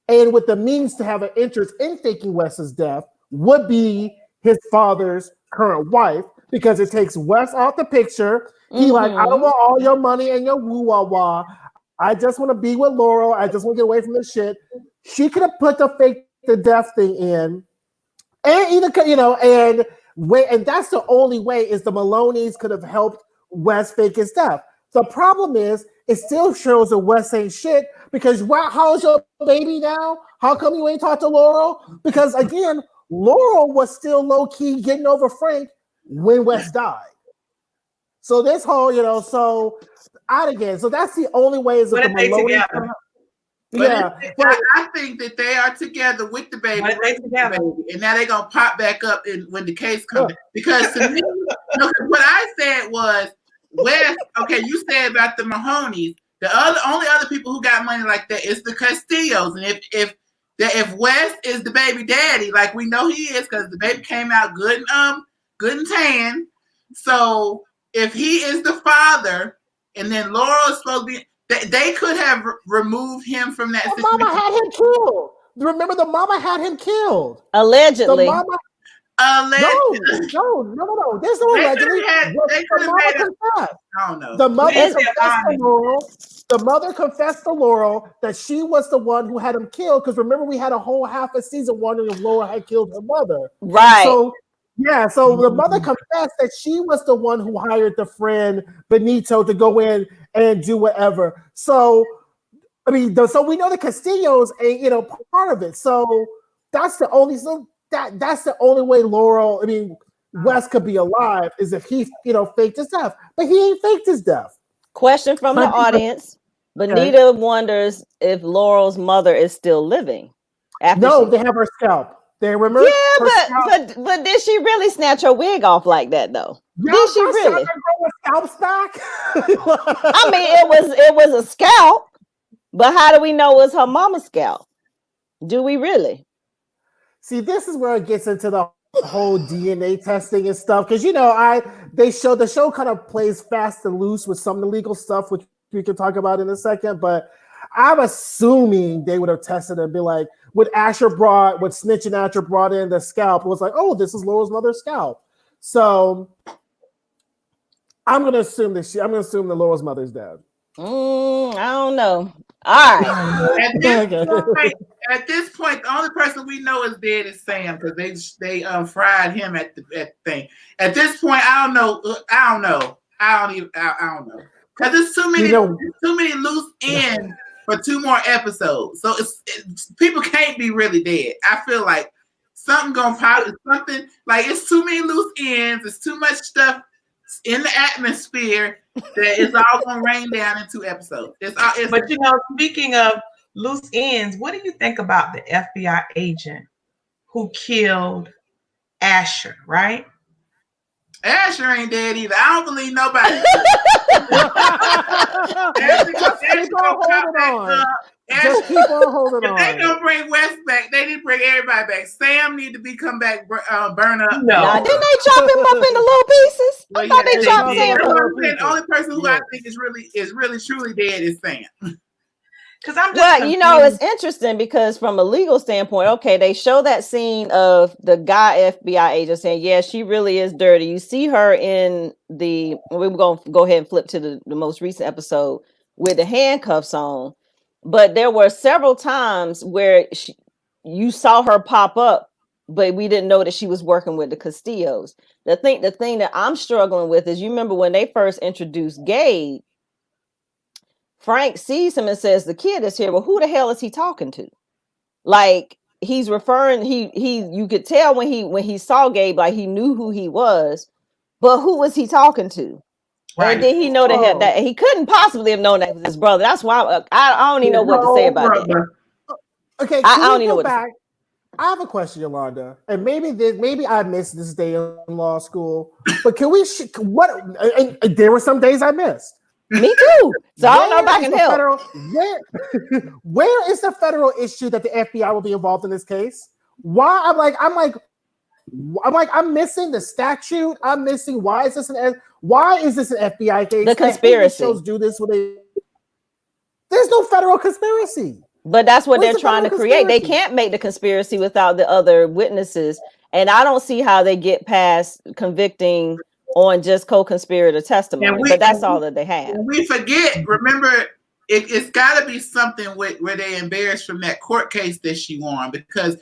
[SPEAKER 2] and with the means to have an interest in faking Wes's death would be his father's current wife, because it takes Wes off the picture. He I don't want all your money and your woo-wah-wah. I just want to be with Laurel. I just want to get away from this shit. She could have put the death thing in, and either and that's the only way is the Maloneys could have helped Wes fake his death. The problem is it still shows that Wes ain't shit, because how's your baby now? How come you ain't talked to Laurel? Because again, Laurel was still low-key getting over Frank when Wes died. So this whole, so that's the only way is that the Maloneys.
[SPEAKER 3] I think that they are together with the baby, and now they're gonna pop back up when the case comes. Because to me, what I said was, Wes. Okay, you said about the Mahonies. The only other people who got money like that is the Castillos, and if Wes is the baby daddy, like we know he is, because the baby came out good and tan. So if he is the father, and then Laurel is supposed to be. They could have removed him from that situation.
[SPEAKER 2] Mama had him killed. Remember, the mama had him killed.
[SPEAKER 1] Allegedly.
[SPEAKER 2] No. There's no allegedly.
[SPEAKER 3] I don't know.
[SPEAKER 2] The mother confessed to Laurel. The mother confessed to Laurel that she was the one who had him killed. Because remember, we had a whole half a season wondering if Laurel had killed her mother.
[SPEAKER 1] Right.
[SPEAKER 2] So the mother confessed that she was the one who hired the friend Benito to go in and do whatever. So, I mean, so we know the Castillos ain't, part of it. So that's the only way Wes could be alive is if he, faked his death. But he ain't faked his death.
[SPEAKER 1] Question from the audience. Benita wonders if Laurel's mother is still living.
[SPEAKER 2] They have her scalp. They remember?
[SPEAKER 1] Yeah, but did she really snatch her wig off like that though? Did she really?
[SPEAKER 2] Scalps back?
[SPEAKER 1] I mean, it was a scalp, but how do we know it was her mama's scalp? Do we really?
[SPEAKER 2] See, this is where it gets into the whole DNA testing and stuff, because the show kind of plays fast and loose with some of the legal stuff, which we can talk about in a second, but I'm assuming they would have tested and be like, when Snitch and Asher brought in the scalp, it was like, oh, this is Laurel's mother's scalp. So I'm gonna assume that Laurel's mother's dead.
[SPEAKER 1] I don't know. All right.
[SPEAKER 3] At this point, the only person we know is dead is Sam, because they fried him at the thing. At this point, I don't know. Because there's too many loose ends for 2 more episodes. So people can't be really dead. I feel like something gonna pop. Something like it's too many loose ends. It's too much stuff in the atmosphere that it's all gonna rain down in 2 episodes.
[SPEAKER 4] But speaking of loose ends, what do you think about the FBI agent who killed Asher? Right?
[SPEAKER 3] Asher ain't dead either. I don't believe nobody.
[SPEAKER 2] Just keep on holding
[SPEAKER 3] if
[SPEAKER 2] on.
[SPEAKER 3] they don't bring West back, they need to bring everybody back. Sam need to be come back, burn up.
[SPEAKER 4] No.
[SPEAKER 1] Nah, didn't they chop him up into little pieces?
[SPEAKER 3] Well,
[SPEAKER 1] I thought
[SPEAKER 3] yeah,
[SPEAKER 1] they
[SPEAKER 3] they
[SPEAKER 1] chopped
[SPEAKER 4] did.
[SPEAKER 1] Sam
[SPEAKER 3] That's
[SPEAKER 1] up.
[SPEAKER 3] what I'm saying. The only person who I
[SPEAKER 2] Yes.
[SPEAKER 3] think is really truly dead is Sam.
[SPEAKER 4] Because I'm just
[SPEAKER 1] Well, you know, it's
[SPEAKER 4] confused.
[SPEAKER 1] interesting because from a legal standpoint, okay, they show that scene of the guy FBI agent saying, yeah, she really is dirty. You see her in the, we're going to go ahead and flip to the most recent episode with the handcuffs on. But there were several times where you saw her pop up, but we didn't know that she was working with the Castillos. The thing that I'm struggling with is, you remember when they first introduced Gabe, Frank sees him and says, the kid is here. Well, who the hell is he talking to? Like, he's referring, you could tell when he saw Gabe, like he knew who he was, but who was he talking to?
[SPEAKER 4] Right.
[SPEAKER 1] And did he know that he couldn't possibly have known that was his brother? That's why I don't even know what to say about that.
[SPEAKER 2] Okay,
[SPEAKER 1] I
[SPEAKER 2] can
[SPEAKER 1] don't
[SPEAKER 2] we
[SPEAKER 1] even know
[SPEAKER 2] go
[SPEAKER 1] what to say.
[SPEAKER 2] back? I have a question, Yolanda, and maybe I missed this day in law school, but can we? And there were some days I missed.
[SPEAKER 1] Me too. So I don't know if I can help.
[SPEAKER 2] Where is the federal issue that the FBI will be involved in this case? Why? I'm missing the statute. I'm missing why is this an FBI case?
[SPEAKER 1] The conspiracy.
[SPEAKER 2] Shows do this when there's no federal conspiracy.
[SPEAKER 1] But that's what
[SPEAKER 2] Where's
[SPEAKER 1] they're trying to create. They can't make the conspiracy without the other witnesses. And I don't see how they get past convicting on just co-conspirator testimony. But that's all that they have.
[SPEAKER 3] We forget, remember, it's got to be something where they embarrassed from that court case that she won. Because,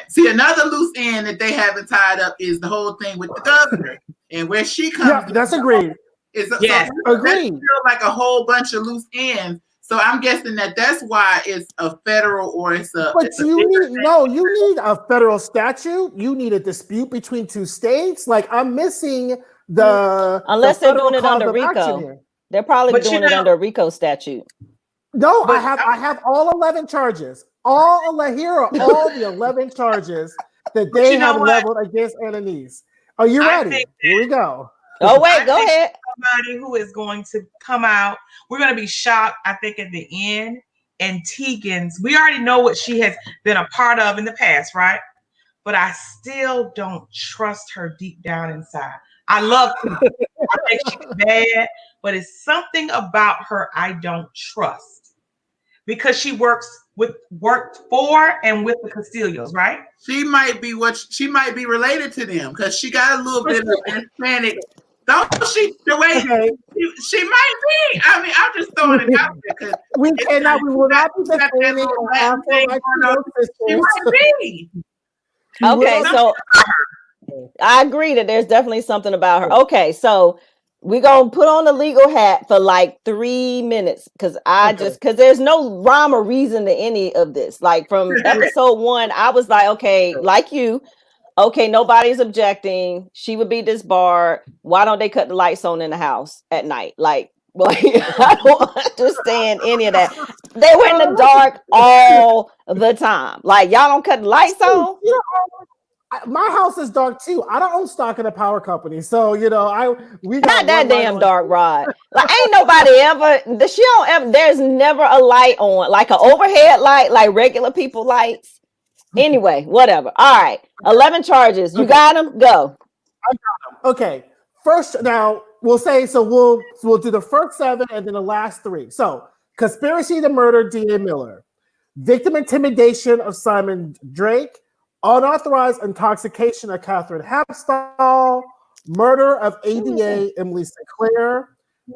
[SPEAKER 3] see, another loose end that they haven't tied up is the whole thing with the governor. And where she comes
[SPEAKER 2] Yeah, that's agreed.
[SPEAKER 3] Agreed. That's still like a whole bunch of loose ends. So I'm guessing that's why it's a federal or it's a.
[SPEAKER 2] But you need a federal statute. You need a dispute between two states. Like, I'm missing
[SPEAKER 1] unless they're doing it under RICO. They're probably doing it under a RICO statute.
[SPEAKER 2] No, I have all 11 charges. Here are all the 11 charges that they have leveled against Annalise. Are you ready? Here we go.
[SPEAKER 1] Oh, wait, go ahead.
[SPEAKER 4] Somebody who is going to come out. We're going to be shocked, I think, at the end. And Tegan's, we already know what she has been a part of in the past, right? But I still don't trust her deep down inside. I love her. I think she's bad, but it's something about her I don't trust. Because she worked for and with the Castillos, right?
[SPEAKER 3] She might be related to them because she got a little bit of Hispanic. Don't she? The way she might be. I mean, I'm just throwing it out there because
[SPEAKER 2] we will not be defending
[SPEAKER 3] she might be.
[SPEAKER 1] Okay, so I agree that there's definitely something about her. Okay, so we're gonna put on the legal hat for like 3 minutes because there's no rhyme or reason to any of this. Like from episode 1, I was like, okay, like you. Okay, nobody's objecting. She would be disbarred. Why don't they cut the lights on in the house at night? Like, I don't understand any of that. They were in the dark all the time. Like, y'all don't cut the lights on?
[SPEAKER 2] You know, my house is dark too. I don't own stock in a power company. So, we got
[SPEAKER 1] not that damn dark, Rod. Like, ain't nobody there's never a light on. Like an overhead light, like regular people lights. Anyway, whatever. All right. 11 charges. You got them? Go.
[SPEAKER 2] I got them. Okay. First, now we'll do the first 7 and then the last 3. So, conspiracy to murder D.A. Miller, victim intimidation of Simon Drake, unauthorized intoxication of Catherine Hapstall, murder of ADA Emily Sinclair,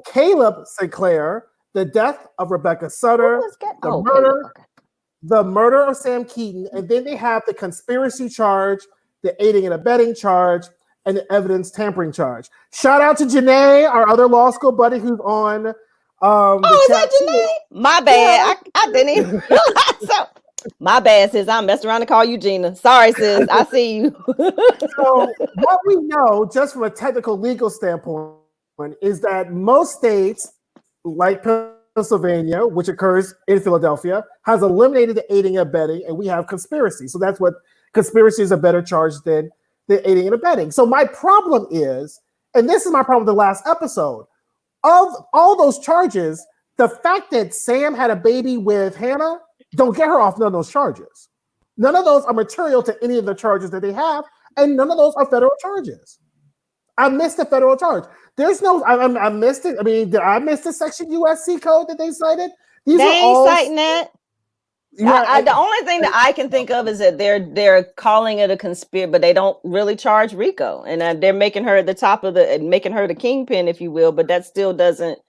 [SPEAKER 2] Caleb Sinclair, the death of Rebecca Sutter, the murder of Sam Keaton, and then they have the conspiracy charge, the aiding and abetting charge, and the evidence tampering charge. Shout out to Janae, our other law school buddy who's on.
[SPEAKER 1] Is that Janae? My bad. Yeah. I didn't even realize. My bad, sis. I messed around to call you Gina. Sorry, sis. I see you.
[SPEAKER 2] So what we know, just from a technical legal standpoint, is that most states, like Pennsylvania, which occurs in Philadelphia, has eliminated the aiding and abetting, and we have conspiracy. So that's what conspiracy is a better charge than the aiding and abetting. So my problem is, and this is my problem with the last episode, of all those charges, the fact that Sam had a baby with Hannah don't get her off none of those charges. None of those are material to any of the charges that they have, and none of those are federal charges. I missed the federal charge. There's no, I missed it. I mean, did I miss the section USC code that they cited? These
[SPEAKER 1] They
[SPEAKER 2] are
[SPEAKER 1] ain't
[SPEAKER 2] all
[SPEAKER 1] citing that. The only thing that I can think of is that they're calling it a conspiracy, but they don't really charge RICO, and they're making her at the top of making her the kingpin, if you will. But that still doesn't.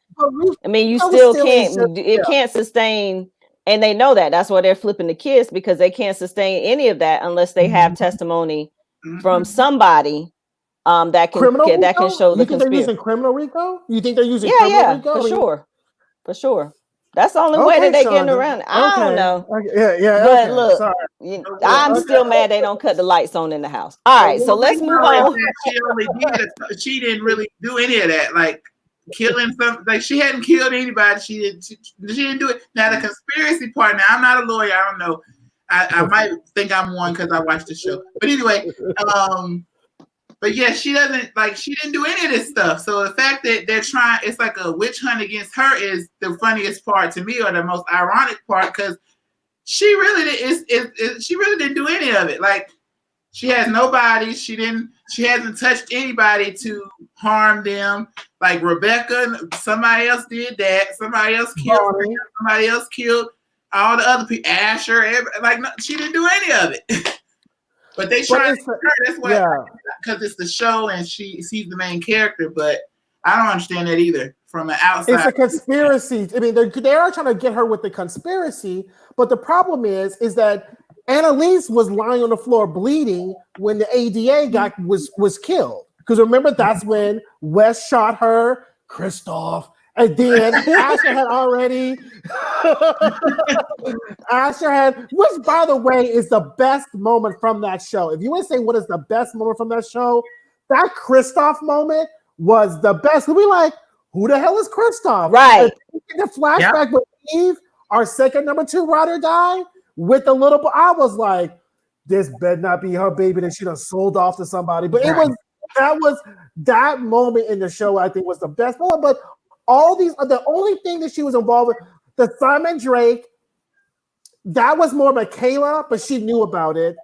[SPEAKER 1] I mean, you still can't. It can't sustain, and they know that. That's why they're flipping the kiss, because they can't sustain any of that unless they have testimony from somebody that can show the conspiracy.
[SPEAKER 2] You think they're using criminal RICO? You think they're using criminal RICO? For sure. That's the only way that they're getting around it. I don't know. But look, I'm still mad they don't cut the lights on in the house. All right, so let's move on.
[SPEAKER 3] She didn't really do any of that, like killing some. Like, she hadn't killed anybody. She didn't do it. Now the conspiracy part. Now, I'm not a lawyer. I don't know. I might think I'm one because I watched the show. But anyway, but yeah, she didn't do any of this stuff. So the fact that they're trying, it's like a witch hunt against her, is the funniest part to me, or the most ironic part, because she really didn't do any of it. Like, she has nobody. She hasn't touched anybody to harm them. Like Rebecca, somebody else did that. Somebody else killed her. Somebody else killed all the other people. Asher, she didn't do any of it. But they try to her. That's why, because it's the show and she's the main character. But I don't understand that either from an outside.
[SPEAKER 2] It's a conspiracy. I mean, they are trying to get her with the conspiracy. But the problem is that Annalise was lying on the floor bleeding when the ADA was killed. Because remember, that's when Wes shot her, Christoph, and then Asher had already. Which, by the way, is the best moment from that show. If you want to say what is the best moment from that show, that Christoph moment was the best. We'll be like, who the hell is Christoph?
[SPEAKER 1] Right.
[SPEAKER 2] The flashback with Eve, our second number 2 ride or die, with the little boy. I was like, this better not be her baby that she done sold off to somebody. But that moment in the show, I think, was the best moment. But all these are the only thing that she was involved with. The Simon Drake, that was more Michaela, but she knew about it.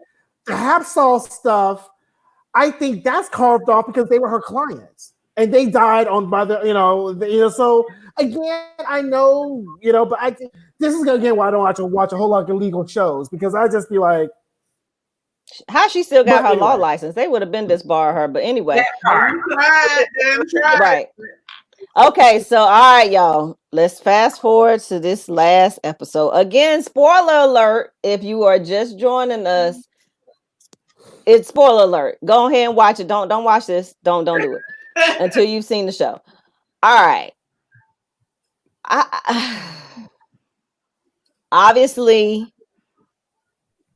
[SPEAKER 2] The Hapsall stuff, I think that's carved off because they were her clients and they died by the. So again, I know, but I think this is again why I don't watch a whole lot of legal shows, because I just be like,
[SPEAKER 1] how she still got her law license? They would have been disbar her, but anyway. Right. Okay, so all right, y'all. Let's fast forward to this last episode. Again, spoiler alert. If you are just joining us, it's spoiler alert. Go ahead and watch it. Don't watch this. Don't do it until you've seen the show. All right. Obviously,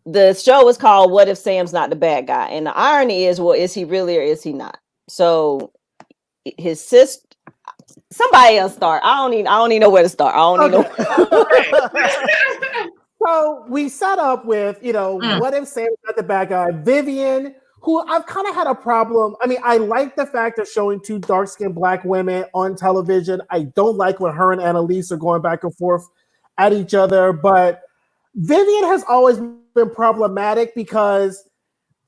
[SPEAKER 1] the show is called What If Sam's Not the Bad Guy? And the irony is, well, is he really or is he not? So his sister, somebody else start. I don't even know where to start. I don't even know.
[SPEAKER 2] So we set up with, what if Sam's not the bad guy? Vivian, who I've kind of had a problem. I mean, I like the fact of showing 2 dark-skinned Black women on television. I don't like when her and Annalise are going back and forth at each other. But Vivian has always been problematic because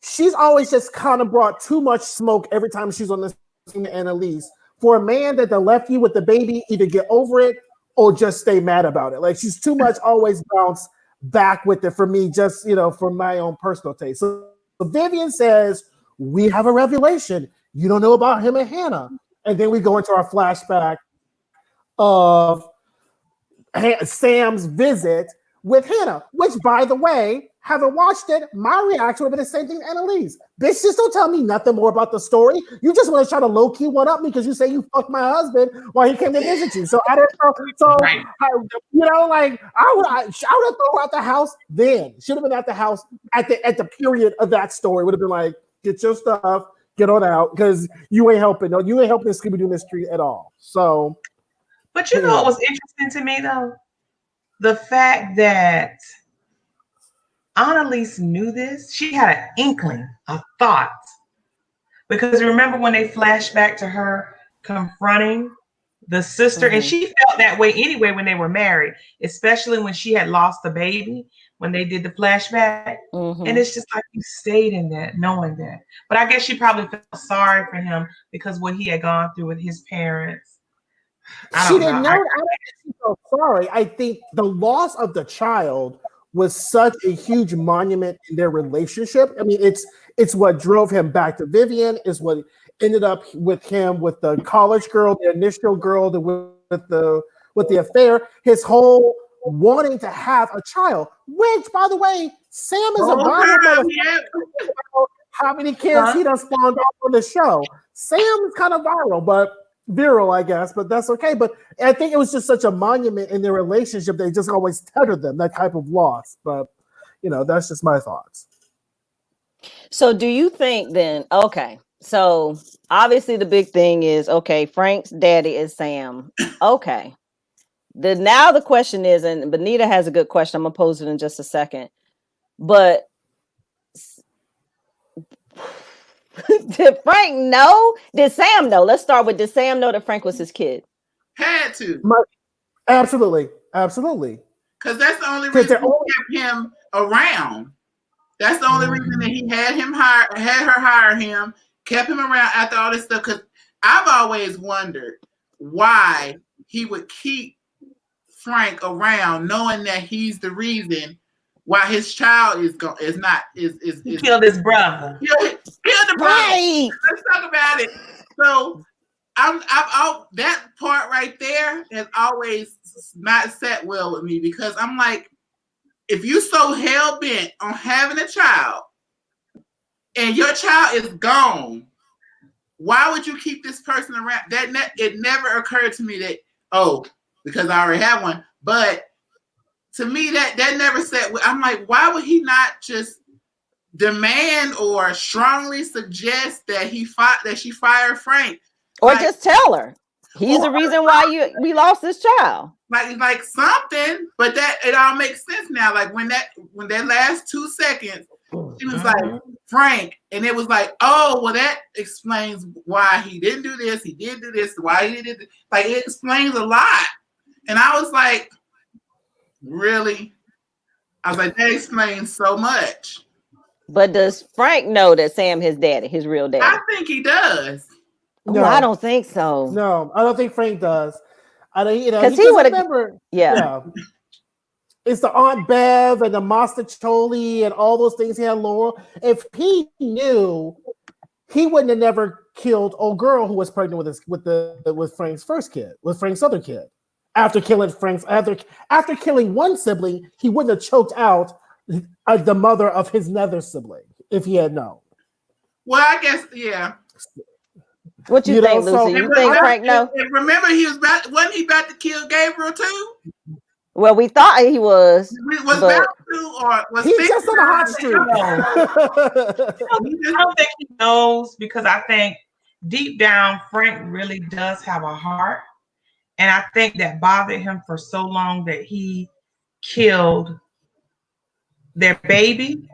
[SPEAKER 2] she's always just kind of brought too much smoke every time she's on the scene with Annalise. For a man that left you with the baby, either get over it or just stay mad about it. Like, she's too much always bounce back with it for me, just, for my own personal taste. So Vivian says, we have a revelation. You don't know about him and Hannah. And then we go into our flashback of Sam's visit with Hannah, which, by the way, haven't watched it, my reaction would be the same thing to Annalise. Bitch, just don't tell me nothing more about the story. You just want to try to low-key one up me because you say you fucked my husband while he came to visit you. So I don't know. So, right. I would have thrown her out the house then. Should have been at the house at the period of that story. Would have been like, get your stuff, get on out, because you ain't helping. No, you ain't helping Scooby-Doo mystery at all. So.
[SPEAKER 4] But what was interesting to me, though? The fact that Annalise knew this. She had an inkling, a thought. Because remember when they flashed back to her confronting the sister, and she felt that way anyway when they were married, especially when she had lost the baby when they did the flashback. And it's just like you stayed in that, knowing that. But I guess she probably felt sorry for him because what he had gone through with his parents.
[SPEAKER 2] She didn't know. I don't think she felt sorry. I think the loss of the child was such a huge monument in their relationship. I mean, it's what drove him back to Vivian, is what ended up with him with the college girl, the initial girl, with the affair, his whole wanting to have a child, which, by the way, Sam is a viral motherfucker. How many kids he done spawned off on the show. Sam is kind of viral, I guess, but that's okay. But I think it was just such a monument in their relationship. They just always tethered them, that type of loss. But, that's just my thoughts.
[SPEAKER 1] So do you think then, okay, so obviously the big thing is, okay, Frank's daddy is Sam. Okay. Now the question is, and Benita has a good question. I'm going to pose it in just a second. But did Frank know? Did Sam know? Let's start with, did Sam know that Frank was his kid?
[SPEAKER 3] Had to.
[SPEAKER 2] Absolutely.
[SPEAKER 3] Because that's the only reason he kept him around. That's the only reason that he had her hire him, kept him around after all this stuff. Because I've always wondered why he would keep Frank around, knowing that he's the reason why his child is
[SPEAKER 4] killed his brother.
[SPEAKER 3] Killed the brother.
[SPEAKER 1] Right.
[SPEAKER 3] Let's talk about it. So that part right there has always not sat well with me, because I'm like, if you so hell bent on having a child and your child is gone, why would you keep this person around? It never occurred to me that, because I already have one. But to me, that never said. I'm like, why would he not just demand or strongly suggest that she fire Frank,
[SPEAKER 1] or just tell her he's the reason why we lost this child?
[SPEAKER 3] Like something, but that it all makes sense now. Like when that last 2 seconds, she was like, Frank, and it was like, oh, well, that explains why he didn't do this. He did do this. Why he did it. Like, it explains a lot. And I was like, really? I was like, that explains so much.
[SPEAKER 1] But does Frank know that Sam his daddy, his real daddy?
[SPEAKER 3] I think he does.
[SPEAKER 1] No, I don't think so.
[SPEAKER 2] No, I don't think Frank does. I don't,
[SPEAKER 1] because he would remember.
[SPEAKER 2] Yeah. It's the Aunt Bev and the Master Choli and all those things he had, Laurel. If he knew, he wouldn't have never killed old girl who was pregnant with Frank's first kid, with Frank's other kid. After killing one sibling, he wouldn't have choked out the mother of his nether sibling if he had known.
[SPEAKER 3] Well, I guess, yeah.
[SPEAKER 1] What you think, Lucy? You think Frank know?
[SPEAKER 3] Remember, wasn't he about to kill Gabriel too?
[SPEAKER 1] Well, we thought he was.
[SPEAKER 3] Was about to, or was
[SPEAKER 2] he just on a hot streak?
[SPEAKER 4] I don't think he knows, because I think deep down Frank really does have a heart, and I think that bothered him for so long that he killed their baby.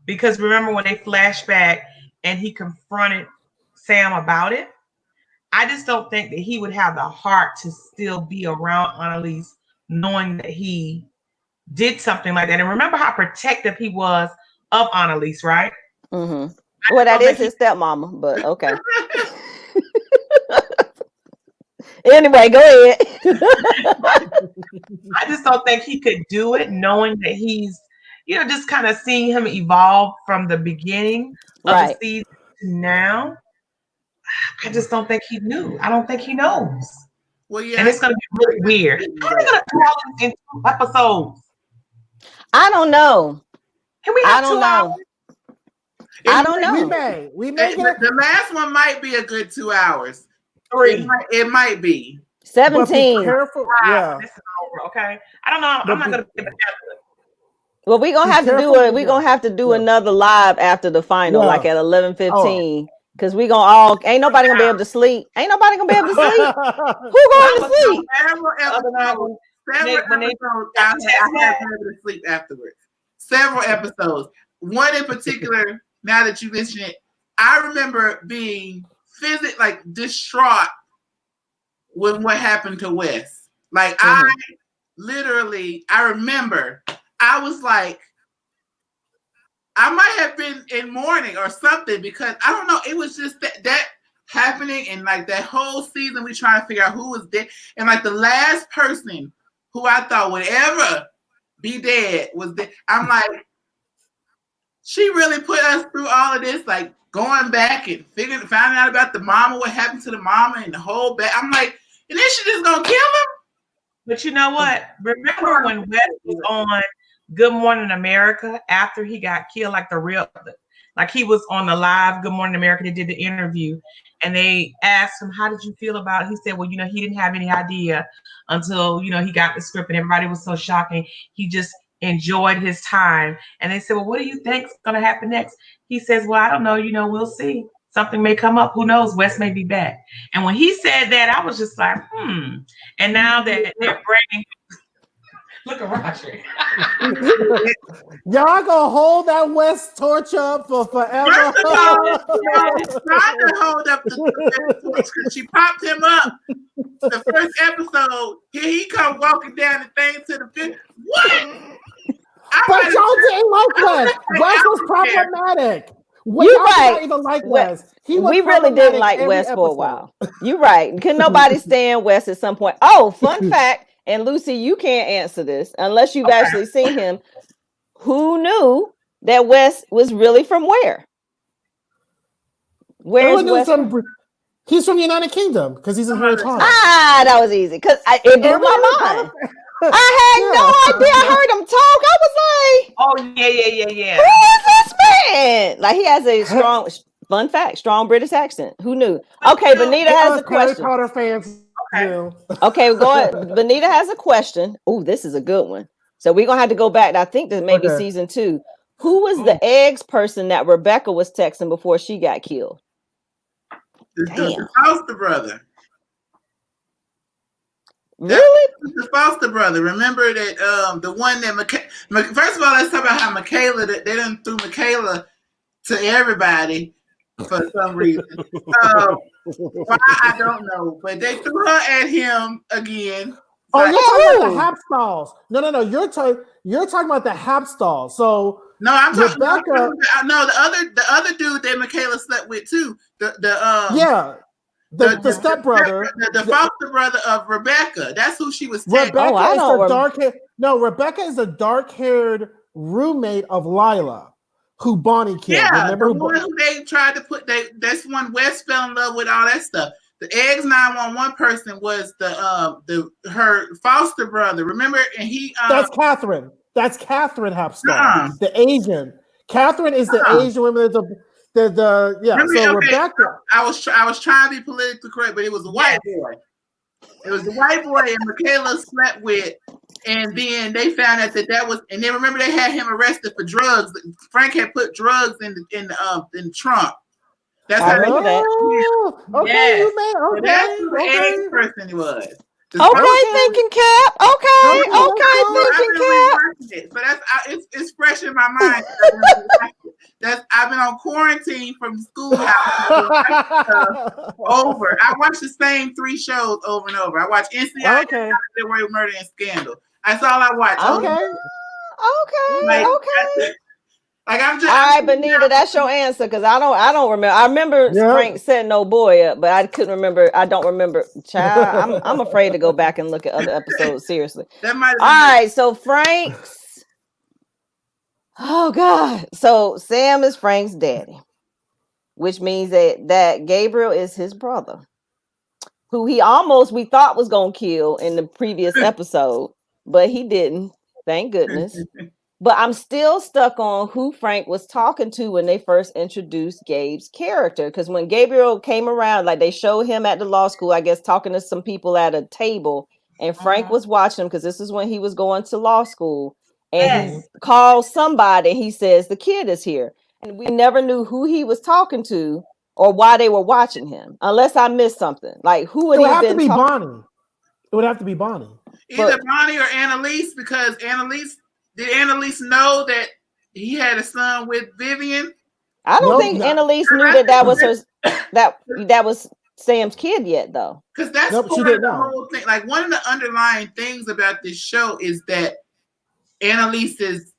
[SPEAKER 4] Because remember when they flashed back and he confronted Sam about it? I just don't think that he would have the heart to still be around Annalise, knowing that he did something like that. And remember how protective he was of Annalise, right?
[SPEAKER 1] Mm-hmm. Well, that is his stepmama, but okay. Anyway, go ahead.
[SPEAKER 4] I just don't think he could do it, knowing that he's, just kind of seeing him evolve from the beginning of the season to now. I just don't think he knew. I don't think he knows.
[SPEAKER 3] Well, yeah.
[SPEAKER 4] And it's going to be really weird. How are they going to tell us in 2 episodes?
[SPEAKER 1] I don't know.
[SPEAKER 4] Can we have 2 hours?
[SPEAKER 1] I don't know.
[SPEAKER 2] We may get
[SPEAKER 3] the last one might be a good 2 hours.
[SPEAKER 4] 3.
[SPEAKER 3] It might be
[SPEAKER 1] 17.
[SPEAKER 2] Careful. Yeah.
[SPEAKER 4] This is over. Okay. I don't know. I'm not going to give it that.
[SPEAKER 1] Well, we're gonna have to do it. We're gonna have to do another live after the final, like at 11:15. Because we gonna ain't nobody gonna be able to sleep. Ain't nobody gonna be able to sleep. Who going to sleep?
[SPEAKER 3] Several episodes. I had to be able to sleep afterwards. Several episodes. One in particular, now that you mention it, I remember being distraught with what happened to Wes. Like I remember I was like, I might have been in mourning or something because I don't know. It was just that happening, and like that whole season, we trying to figure out who was dead, and like the last person who I thought would ever be dead was dead. I'm like, she really put us through all of this, like going back and finding out about the mama, what happened to the mama, and the whole back. I'm like, and then she just gonna kill him.
[SPEAKER 4] But you know what? Remember when Wes was on Good Morning America after he got killed, like he was on the live Good Morning America. They did the interview and they asked him, how did you feel about it? He said, well, he didn't have any idea until, he got the script and everybody was so shocking. He just enjoyed his time. And they said, well, what do you think's going to happen next? He says, well, I don't know. We'll see. Something may come up. Who knows? Wes may be back. And when he said that, I was just like, And now that they're bringing, look at Roger.
[SPEAKER 2] Y'all gonna hold that West torch up for forever.
[SPEAKER 3] First of all, trying to hold up the torch because she popped him up. The first episode, here he come walking down the thing to the fifth. What?
[SPEAKER 2] But y'all didn't like Wes. Wes was problematic.
[SPEAKER 1] You're right.
[SPEAKER 2] Not even like Wes.
[SPEAKER 1] We really didn't like Wes for a while. You're right. Can nobody stand Wes at some point? Oh, fun fact. And Lucy, you can't answer this unless you've actually seen him. Who knew that Wes was really from where? Where's Wes?
[SPEAKER 2] He's from the United Kingdom because he's in Harry Potter.
[SPEAKER 1] That was easy because it blew my mind. I had no idea. I heard him talk. I was like,
[SPEAKER 4] oh, yeah.
[SPEAKER 1] Who is this man? Like, he has a strong, fun fact, strong British accent. Who knew? Okay, Benita has a question.
[SPEAKER 2] Harry Potter fans.
[SPEAKER 1] Okay, go ahead. Benita has a question. Oh, this is a good one. So we're going to have to go back. I think this may be season 2. Who was the eggs person that Rebecca was texting before she got killed?
[SPEAKER 3] The foster brother.
[SPEAKER 1] Really?
[SPEAKER 3] The foster brother. Remember that the one that first of all, let's talk about how Michaela, they done threw Michaela to everybody for some reason. Why I don't know, but they threw her at him again.
[SPEAKER 2] Oh, you're talking about the Hap stalls. No. You're talking about the Hap stalls. So
[SPEAKER 3] no, I'm talking
[SPEAKER 2] Rebecca.
[SPEAKER 3] The other dude that Michaela slept with too. The
[SPEAKER 2] stepbrother,
[SPEAKER 3] the foster brother of Rebecca. That's who she was.
[SPEAKER 2] Rebecca is the dark-haired roommate of Lila, who Bonnie killed.
[SPEAKER 3] Yeah,
[SPEAKER 2] remember
[SPEAKER 3] the one who they tried to put. That's one Wes fell in love with all that stuff. The eggs 911 person was her foster brother. Remember, and he.
[SPEAKER 2] That's Catherine. That's Catherine Hapstall, the Asian. Catherine is the Asian woman. Rebecca.
[SPEAKER 3] I was trying to be politically correct, but it was a white boy. It was the white boy and Michaela slept with, and then they found out that was, and then remember they had him arrested for drugs. Frank had put drugs in the trunk. That's how they that.
[SPEAKER 2] Okay,
[SPEAKER 3] yes.
[SPEAKER 2] You made okay.
[SPEAKER 3] That's who the egg person he was.
[SPEAKER 1] Thinking cap. Okay, thinking cap.
[SPEAKER 3] So that's it's fresh in my mind. I've been on quarantine from the schoolhouse over. I watched the same 3 shows over and over. I watched NCIS, February Murder and Scandal. That's all I watched.
[SPEAKER 1] Okay.
[SPEAKER 3] Like I'm just.
[SPEAKER 1] All right, Benita, that's your answer because I don't remember. I remember Frank setting no boy up, but I couldn't remember. I don't remember. Child, I'm afraid to go back and look at other episodes. Seriously.
[SPEAKER 3] That might.
[SPEAKER 1] All right, so Frank's. Oh God! So Sam is Frank's daddy, which means that Gabriel is his brother, who we thought was gonna kill in the previous episode, but he didn't. Thank goodness. But I'm still stuck on who Frank was talking to when they first introduced Gabe's character. Because when Gabriel came around, like they showed him at the law school, I guess, talking to some people at a table. And Frank was watching him because this is when he was going to law school. And he calls somebody and he says, the kid is here. And we never knew who he was talking to or why they were watching him. Unless I missed something. Like, who would he have been
[SPEAKER 2] Bonnie. It would have to be Bonnie.
[SPEAKER 3] Either Bonnie or Annalise, because did Annalise know that he had a son with Vivian?
[SPEAKER 1] I don't think Annalise knew that was her. That was Sam's kid yet, though.
[SPEAKER 3] Because that's
[SPEAKER 2] Nope, she
[SPEAKER 3] part of
[SPEAKER 2] didn't
[SPEAKER 3] the
[SPEAKER 2] know.
[SPEAKER 3] whole thing. Like, one of the underlying things about this show is that Annalise's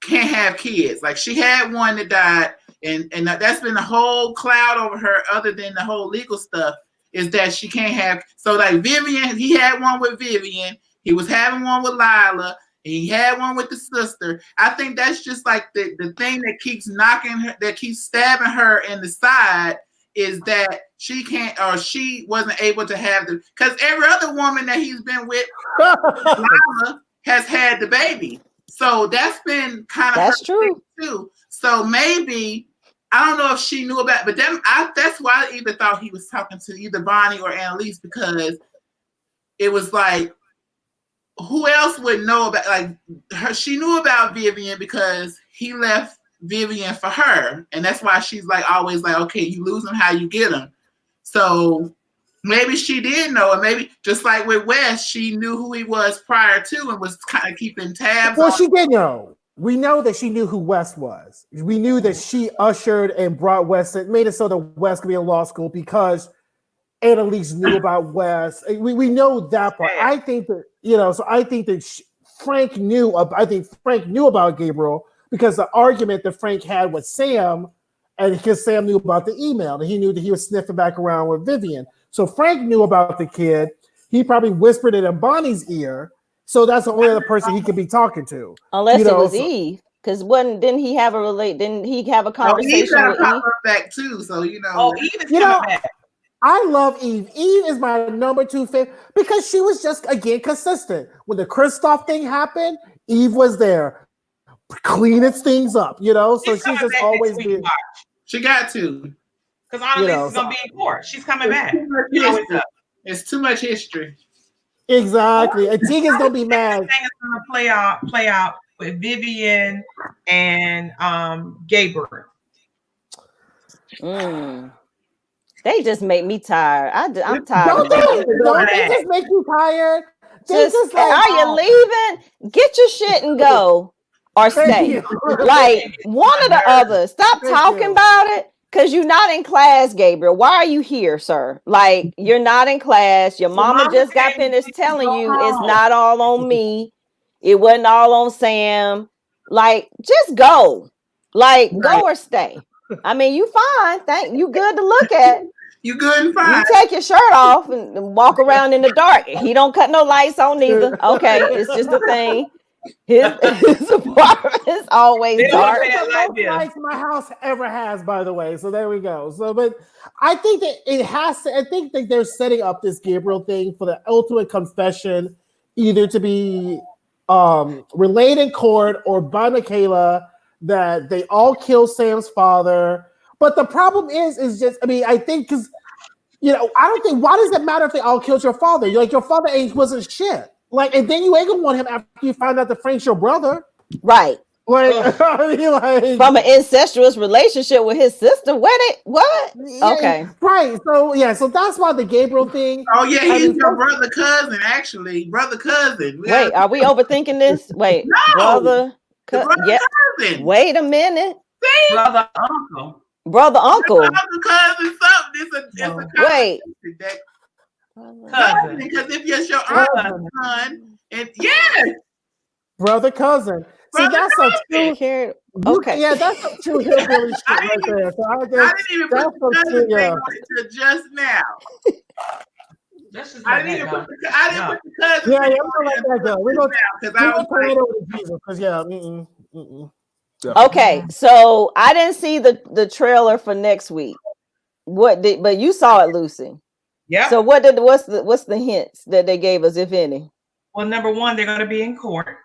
[SPEAKER 3] can't have kids. Like, she had one that died, and that's been the whole cloud over her, other than the whole legal stuff, is that she can't have. So, like, Vivian, he had one with Vivian. He was having one with Lila. And he had one with the sister. I think that's just like the thing that keeps knocking her, that keeps stabbing her in the side, is that she can't, or she wasn't able to have the, because every other woman that he's been with, Lila, has had the baby. So that's been kind of,
[SPEAKER 1] that's true
[SPEAKER 3] too. So maybe, I don't know if she knew about, but then that's why I either thought he was talking to either Bonnie or Annalise, because it was like, who else would know about, like, her? She knew about Vivian because he left Vivian for her, and that's why she's like always like, okay, you lose him, how you get him. So maybe she did know, and maybe just like with Wes, she knew who he was prior to and was kind of keeping tabs.
[SPEAKER 2] Well, she did know. We know that she knew who Wes was. We knew that she ushered and brought Wes, and made it so that Wes could be in law school because Annalise knew about Wes. We know that part. I think that, so I think that Frank knew. I think Frank knew about Gabriel because the argument that Frank had with Sam, and because Sam knew about the email, and he knew that he was sniffing back around with Vivian. So Frank knew about the kid. He probably whispered it in Bonnie's ear. So that's the only other person he could be talking to,
[SPEAKER 1] unless it was Eve. Because didn't he have a conversation with Eve?
[SPEAKER 3] Back too, so Eve
[SPEAKER 4] is coming back.
[SPEAKER 2] I love Eve. Eve is my number 2 favorite because she was just, again, consistent. When the Kristoff thing happened, Eve was there, cleaning things up, So she's just always been.
[SPEAKER 3] She got to.
[SPEAKER 4] Because Annalise is going to be in court. She's coming back.
[SPEAKER 3] It's too much history.
[SPEAKER 2] Exactly. And Tegan's going to be mad.
[SPEAKER 4] Everything is going to play out with Vivian and Gabriel.
[SPEAKER 1] They just make me tired. I'm tired.
[SPEAKER 2] Don't they just make you tired?
[SPEAKER 1] Just like, are you leaving? Get your shit and go, or stay. Like, one or the other. Stop talking about it, because you're not in class, Gabriel. Why are you here, sir? Like, you're not in class. Your mama just got finished telling you it's not all on me. It wasn't all on Sam. Like, just go. Like, go or stay. I mean, you fine. You good to look at.
[SPEAKER 3] You good and fine.
[SPEAKER 1] You take your shirt off and walk around in the dark. He don't cut no lights on either. Okay, it's just a thing. His apartment is always dark.
[SPEAKER 2] The most lights my house ever has, by the way. So there we go. So, but I think that it has to. I think that they're setting up this Gabriel thing for the ultimate confession, either to be relayed in court or by Michaela, that they all killed Sam's father. But the problem is just, I mean, I think because, I don't think, why does it matter if they all killed your father? Like, your father wasn't shit. Like, and then you ain't gonna want him after you find out that Frank's your brother.
[SPEAKER 1] Right.
[SPEAKER 2] Like,
[SPEAKER 1] from an incestuous relationship with his sister. What? Okay.
[SPEAKER 2] Right. So that's why the Gabriel thing.
[SPEAKER 3] Oh yeah, he's your brother cousin, actually. Brother cousin.
[SPEAKER 1] Wait, are we overthinking this? Wait,
[SPEAKER 3] no.
[SPEAKER 1] cousin. Wait a minute.
[SPEAKER 3] See?
[SPEAKER 4] Brother uncle.
[SPEAKER 3] Cousin, something. It's a
[SPEAKER 1] wait.
[SPEAKER 3] Cousin. Because if you're your uncle's son, and yes,
[SPEAKER 2] brother cousin. See, that's a true.
[SPEAKER 1] Okay.
[SPEAKER 2] Yeah, that's a true hillbilly shit right there. So I didn't
[SPEAKER 3] even put the cousin thing on it till just now. I didn't put the cousin.
[SPEAKER 2] Yeah, we're gonna let that go. We're gonna turn it over to Jesus because
[SPEAKER 1] Okay, so I didn't see the trailer for next week. But you saw it, Lucy.
[SPEAKER 4] Yeah.
[SPEAKER 1] So what's the hints that they gave us, if any?
[SPEAKER 4] Well, number one, they're going to be in court,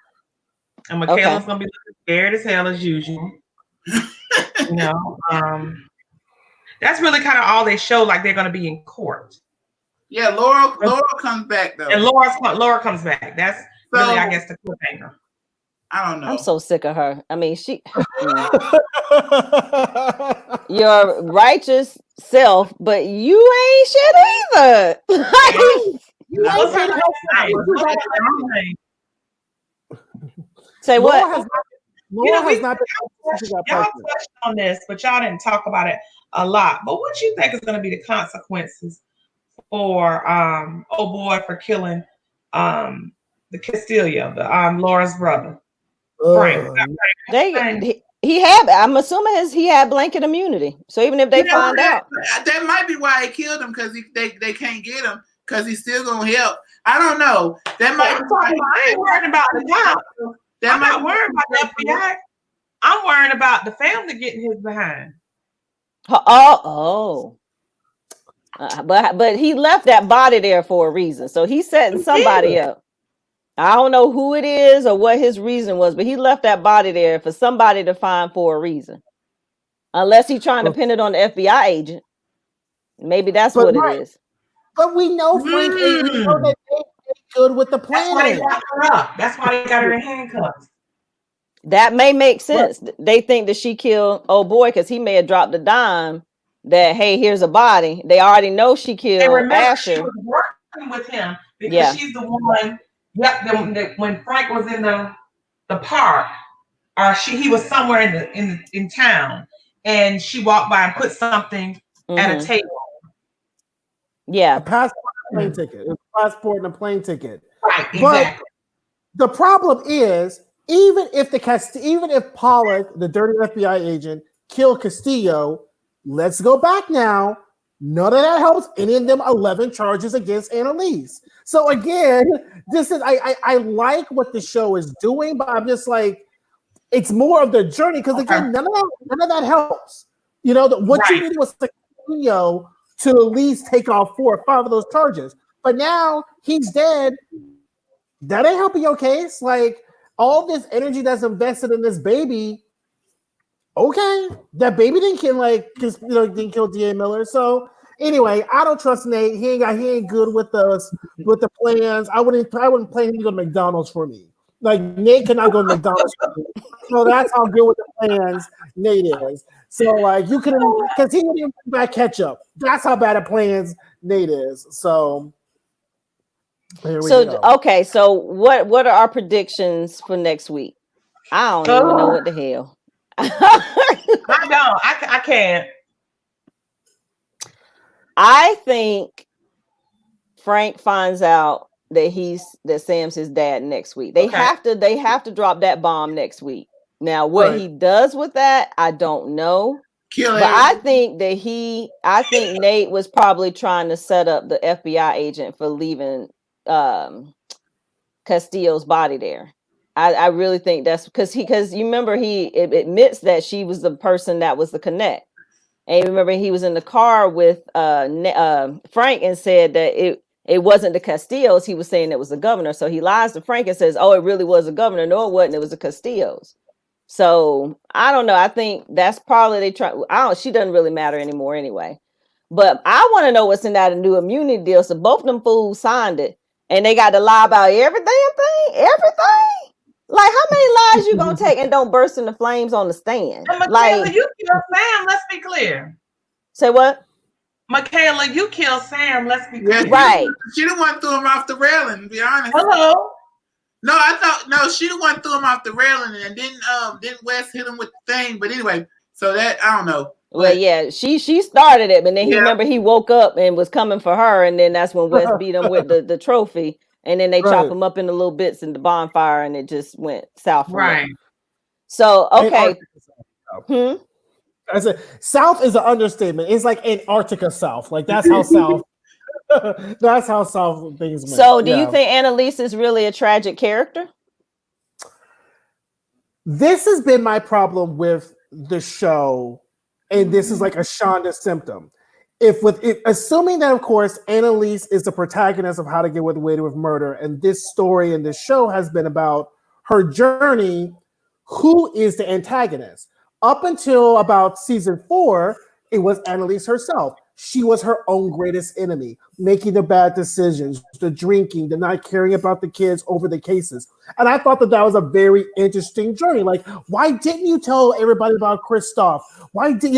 [SPEAKER 4] and Michaela's going to be looking scared as hell as usual. That's really kind of all they show. Like, they're going to be in court.
[SPEAKER 3] Yeah, Laura comes back though.
[SPEAKER 4] And Laura comes back. That's really, I guess, the cliffhanger.
[SPEAKER 3] I don't know.
[SPEAKER 1] I'm so sick of her. I mean, your righteous self, but you ain't shit either.
[SPEAKER 2] You
[SPEAKER 1] Say what?
[SPEAKER 2] Laura has not been.
[SPEAKER 4] Y'all touched on this, but y'all didn't talk about it a lot. But what you think is going to be the consequences for old boy for killing the Castillo, Laura's brother, Frank?
[SPEAKER 1] He had. I'm assuming he had blanket immunity. So even if they find out,
[SPEAKER 3] that might be why they killed him, because they can't get him, because he's still gonna help. I don't know. That might.
[SPEAKER 4] I ain't worried about the job. I'm not worried about the FBI. I'm worried about the family getting his behind.
[SPEAKER 1] But he left that body there for a reason. So he's setting somebody up. I don't know who it is or what his reason was, but he left that body there for somebody to find for a reason. Unless he's trying to pin it on the FBI agent. Maybe that's what it is.
[SPEAKER 2] But we know Frank we know that they good with the plan.
[SPEAKER 4] That's why they got her in handcuffs.
[SPEAKER 1] That may make sense. They think that she killed old boy because he may have dropped a dime that, hey, here's a body. They already know she killed Asher.
[SPEAKER 4] She was working with him because she's the one. Yep, when Frank was in the park, or he was somewhere in town, and she walked by and put something at a table.
[SPEAKER 1] Yeah,
[SPEAKER 2] a passport and a plane ticket. A passport and a plane ticket.
[SPEAKER 4] Right, exactly.
[SPEAKER 2] But the problem is, even if Pollock, the dirty FBI agent, killed Castillo, let's go back now. None of that helps any of them 11 charges against Annalise. So again, this is I like what the show is doing, but I'm just like, it's more of the journey, because again, none of that helps. You know, what you needed was Castillo to at least take off 4 or 5 of those charges. But now he's dead. That ain't helping your case. Like, all this energy that's invested in this baby. Okay, that baby didn't kill D.A. Miller. So anyway, I don't trust Nate. He ain't good with us with the plans. I wouldn't plan him to go to McDonald's for me. Like, Nate cannot go to McDonald's for me. So that's how good with the plans Nate is. So like, you couldn't, because he didn't even bring back ketchup. That's how bad at plans Nate is. So here we go.
[SPEAKER 1] Okay, so what are our predictions for next week? I don't even know what the hell.
[SPEAKER 4] I can't.
[SPEAKER 1] I think Frank finds out that Sam's his dad next week. They have to drop that bomb next week. Now, what he does with that, I don't know. I think Nate was probably trying to set up the FBI agent for leaving Castillo's body there. I really think that's because you remember he admits that she was the person that was the connect. And remember, he was in the car with Frank and said that it wasn't the Castillos. He was saying it was the governor. So he lies to Frank and says, oh, it really was a governor. No, it wasn't. It was the Castillos. So I don't know. I think that's probably she doesn't really matter anymore anyway. But I want to know what's in that new immunity deal. So both of them fools signed it and they got to lie about every damn thing. Everything. Like, how many lies you gonna take and don't burst into flames on the stand?
[SPEAKER 4] And Michaela, you killed Sam. Let's be clear.
[SPEAKER 1] Say what?
[SPEAKER 4] Michaela, you killed Sam. Let's be clear.
[SPEAKER 1] Right.
[SPEAKER 3] She the one threw him off the railing. To be honest.
[SPEAKER 4] Hello.
[SPEAKER 3] No, she the one threw him off the railing, and didn't Wes hit him with the thing. But anyway, so that I don't know.
[SPEAKER 1] Well, yeah, she started it, but then he woke up and was coming for her, and then that's when Wes beat him with the trophy. And then they chop them up into little bits in the bonfire, and it just went south.
[SPEAKER 4] Right.
[SPEAKER 1] So, okay.
[SPEAKER 2] I said, South is an understatement. It's like Antarctica South. Like, that's how South. That's how South things went.
[SPEAKER 1] So, do you think Annalise is really a tragic character?
[SPEAKER 2] This has been my problem with the show, and this is like a Shonda symptom. Assuming that, of course, Annalise is the protagonist of How to Get Away with Murder, and this story and this show has been about her journey, who is the antagonist? Up until about season 4, it was Annalise herself. She was her own greatest enemy, making the bad decisions, the drinking, the not caring about the kids over the cases. And I thought that was a very interesting journey. Like, why didn't you tell everybody about Kristoff? Why did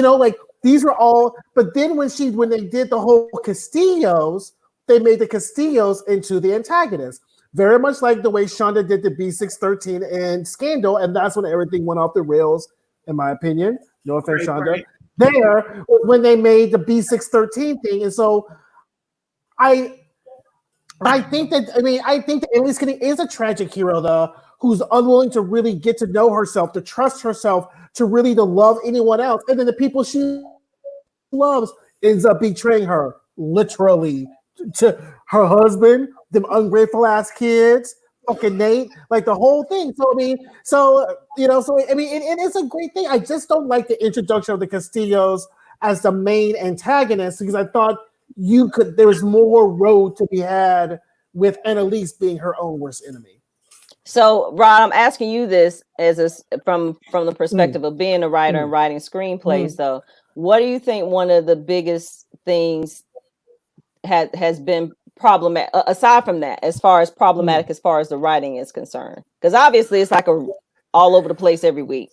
[SPEAKER 2] these were all, but then when they did the whole Castillos, they made the Castillos into the antagonists. very much like the way Shonda did the B613 and Scandal, and that's when everything went off the rails, in my opinion. No offense, Shonda.
[SPEAKER 3] Right.
[SPEAKER 2] There was when they made the B613 thing, and so I think that Annalise Keating is a tragic hero, though, who's unwilling to really get to know herself, to trust herself, to really to love anyone else, and then the people she loves ends up betraying her, literally, to her husband, them ungrateful ass kids, fucking Nate, like the whole thing. So and it's a great thing. I just don't like the introduction of the Castillos as the main antagonist because I thought there was more road to be had with Annalise being her own worst enemy.
[SPEAKER 1] So, Rod, I'm asking you this from the perspective of being a writer and writing screenplays. Though, what do you think one of the biggest things has been problematic aside from that, as far as problematic as far as the writing is concerned? Because obviously, it's like all over the place every week.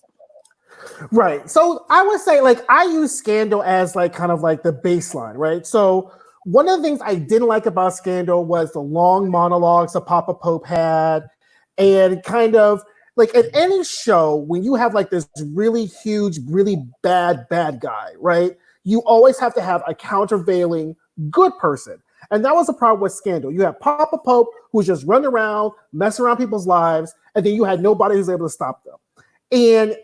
[SPEAKER 2] Right. So I would say, like, I use Scandal as like kind of like the baseline, right? So one of the things I didn't like about Scandal was the long monologues that Papa Pope had. And kind of like at any show, when you have like this really huge, really bad guy, right? You always have to have a countervailing good person. And that was the problem with Scandal. You had Papa Pope who was just running around, messing around people's lives, and then you had nobody who's able to stop them. And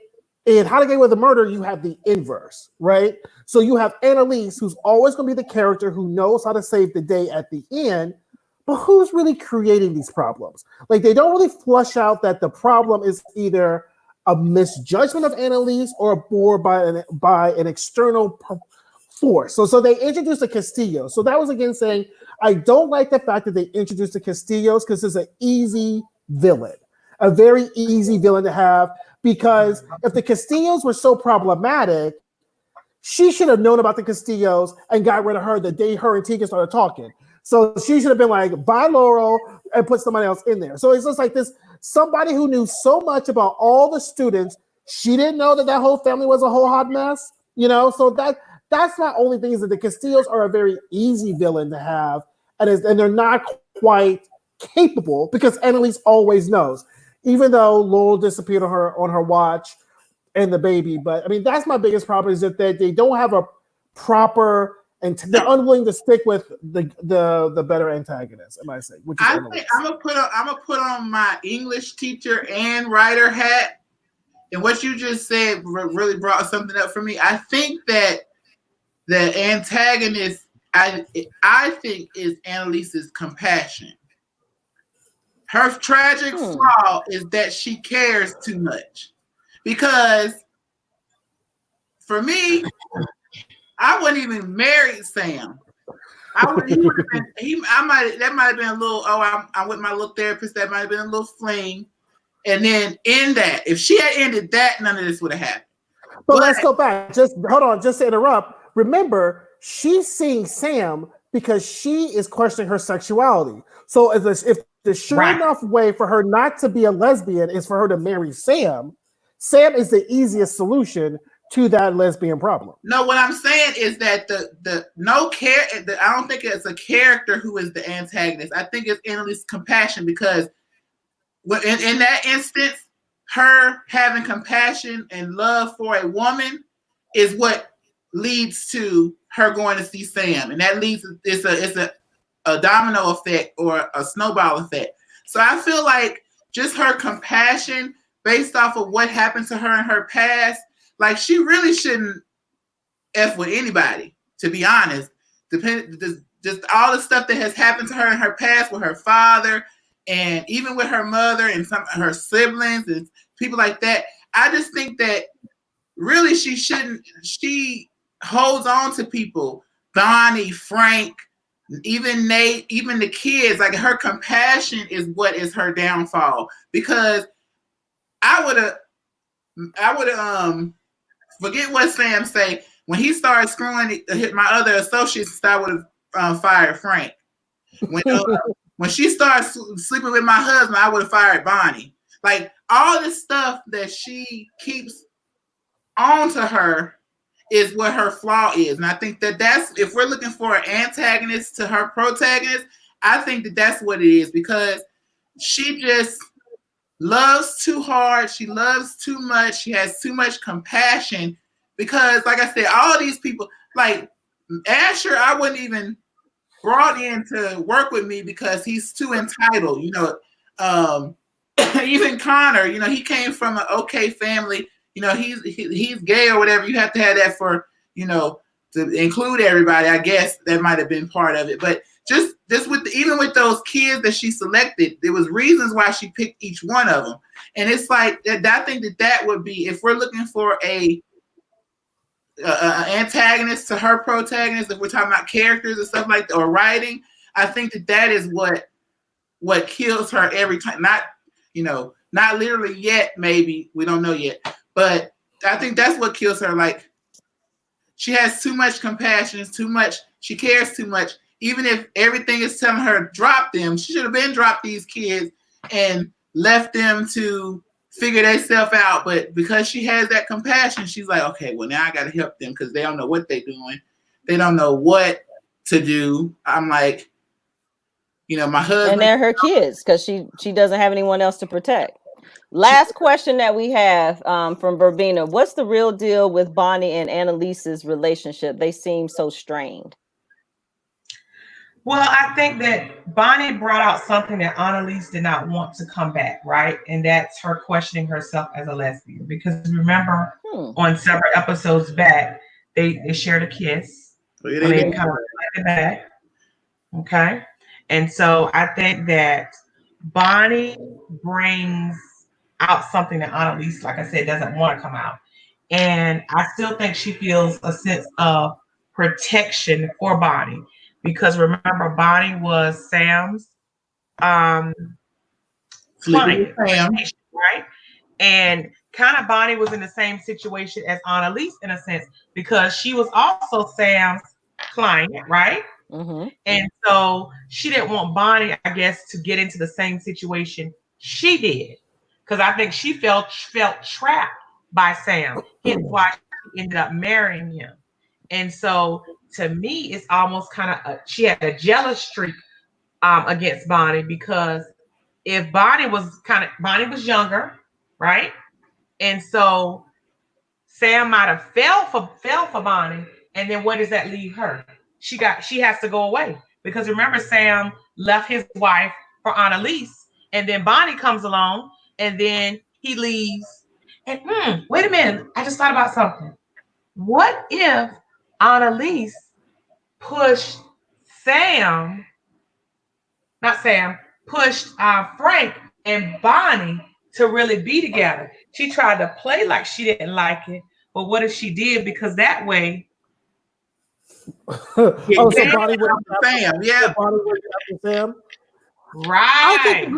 [SPEAKER 2] in How to Get Away with a Murder, you have the inverse, right? So you have Annalise, who's always going to be the character who knows how to save the day at the end, but who's really creating these problems? Like, they don't really flush out that the problem is either a misjudgment of Annalise or by an external force. So they introduced the Castillos. So that was again saying, I don't like the fact that they introduced the Castillos because it's an easy villain, a very easy villain to have. Because if the Castillos were so problematic, she should have known about the Castillos and got rid of her the day her and Tegan started talking. So she should have been like, bye, Laurel, and put somebody else in there. So it's just like this, somebody who knew so much about all the students, she didn't know that whole family was a whole hot mess, So that's my only thing, is that the Castillos are a very easy villain to have, and they're not quite capable because Annalise always knows, even though Laurel disappeared on her watch and the baby. But I mean, that's my biggest problem, is that they don't have a proper, and they're unwilling to stick with the better antagonist, I might say. Which is
[SPEAKER 3] I think I'm gonna put on my English teacher and writer hat, and what you just said really brought something up for me. I think that the antagonist, I think, is Annalise's compassion. Her tragic flaw is that she cares too much, because for me, I wouldn't even marry Sam. That might have been a little, I'm with my little therapist, that might have been a little fling. And then in that, if she had ended that, none of this would have happened.
[SPEAKER 2] But let's go back. Just hold on, just to interrupt. Remember, she's seeing Sam because she is questioning her sexuality. So if the sure enough way for her not to be a lesbian is for her to marry Sam, Sam is the easiest solution to that lesbian problem.
[SPEAKER 3] No, what I'm saying is that I don't think it's a character who is the antagonist. I think it's Annalise's compassion, because in that instance, her having compassion and love for a woman is what leads to her going to see Sam, and that leads it's a domino effect or a snowball effect. So I feel like just her compassion based off of what happened to her in her past, like, she really shouldn't F with anybody, to be honest. Just all the stuff that has happened to her in her past with her father, and even with her mother and some of her siblings and people like that. I just think that really she holds on to people, Bonnie, Frank, even Nate, even the kids. Like, her compassion is what is her downfall, because I would have forget what Sam say, when he started screwing my other associates, I would have fired Frank. When she started sleeping with my husband, I would have fired Bonnie. Like, all the stuff that she keeps on to her is what her flaw is. And I think that's, if we're looking for an antagonist to her protagonist, I think that's what it is, because she just loves too hard. She loves too much. She has too much compassion because, like I said, all these people, like Asher, I wouldn't even brought in to work with me because he's too entitled. Even Connor, he came from an okay family. He's gay or whatever. You have to have that for, to include everybody. I guess that might have been part of it, but just even with those kids that she selected, there was reasons why she picked each one of them. And it's like that. I think that would be, if we're looking for a antagonist to her protagonist, if we're talking about characters and stuff like that, or writing, I think that is what kills her every time. Not literally yet, maybe we don't know yet, but I think that's what kills her. Like, she has too much compassion, she cares too much. Even if everything is telling her drop them, she should have been dropped these kids and left them to figure themselves out. But because she has that compassion, she's like, okay, well, now I got to help them because they don't know what they're doing. They don't know what to do. I'm like, my husband.
[SPEAKER 1] And they're her kids because she doesn't have anyone else to protect. Last question that we have from Verbena. What's the real deal with Bonnie and Annalise's relationship? They seem so strained.
[SPEAKER 4] Well, I think that Bonnie brought out something that Annalise did not want to come back, right? And that's her questioning herself as a lesbian. Because remember, on several episodes back, they shared a kiss. They kind of it back. Okay. And so I think that Bonnie brings out something that Annalise, like I said, doesn't want to come out. And I still think she feels a sense of protection for Bonnie. Because remember, Bonnie was Sam's client, right? And kind of Bonnie was in the same situation as Annalise in a sense, because she was also Sam's client, right?
[SPEAKER 1] Mm-hmm.
[SPEAKER 4] And so she didn't want Bonnie, I guess, to get into the same situation she did. Because I think she felt trapped by Sam. Hence why she ended up marrying him. And so to me, it's almost kind of she had a jealous streak against Bonnie, because if Bonnie was younger, right? And so Sam might have fell for Bonnie, and then where does that leave her? She has to go away, because remember, Sam left his wife for Annalise, and then Bonnie comes along, and then he leaves. And wait a minute, I just thought about something. What if Annalise pushed Frank and Bonnie to really be together? She tried to play like she didn't like it, but what if she did? Because that way,
[SPEAKER 2] so Bonnie would have Sam.
[SPEAKER 3] Yeah,
[SPEAKER 2] Bonnie would have Sam.
[SPEAKER 4] Right.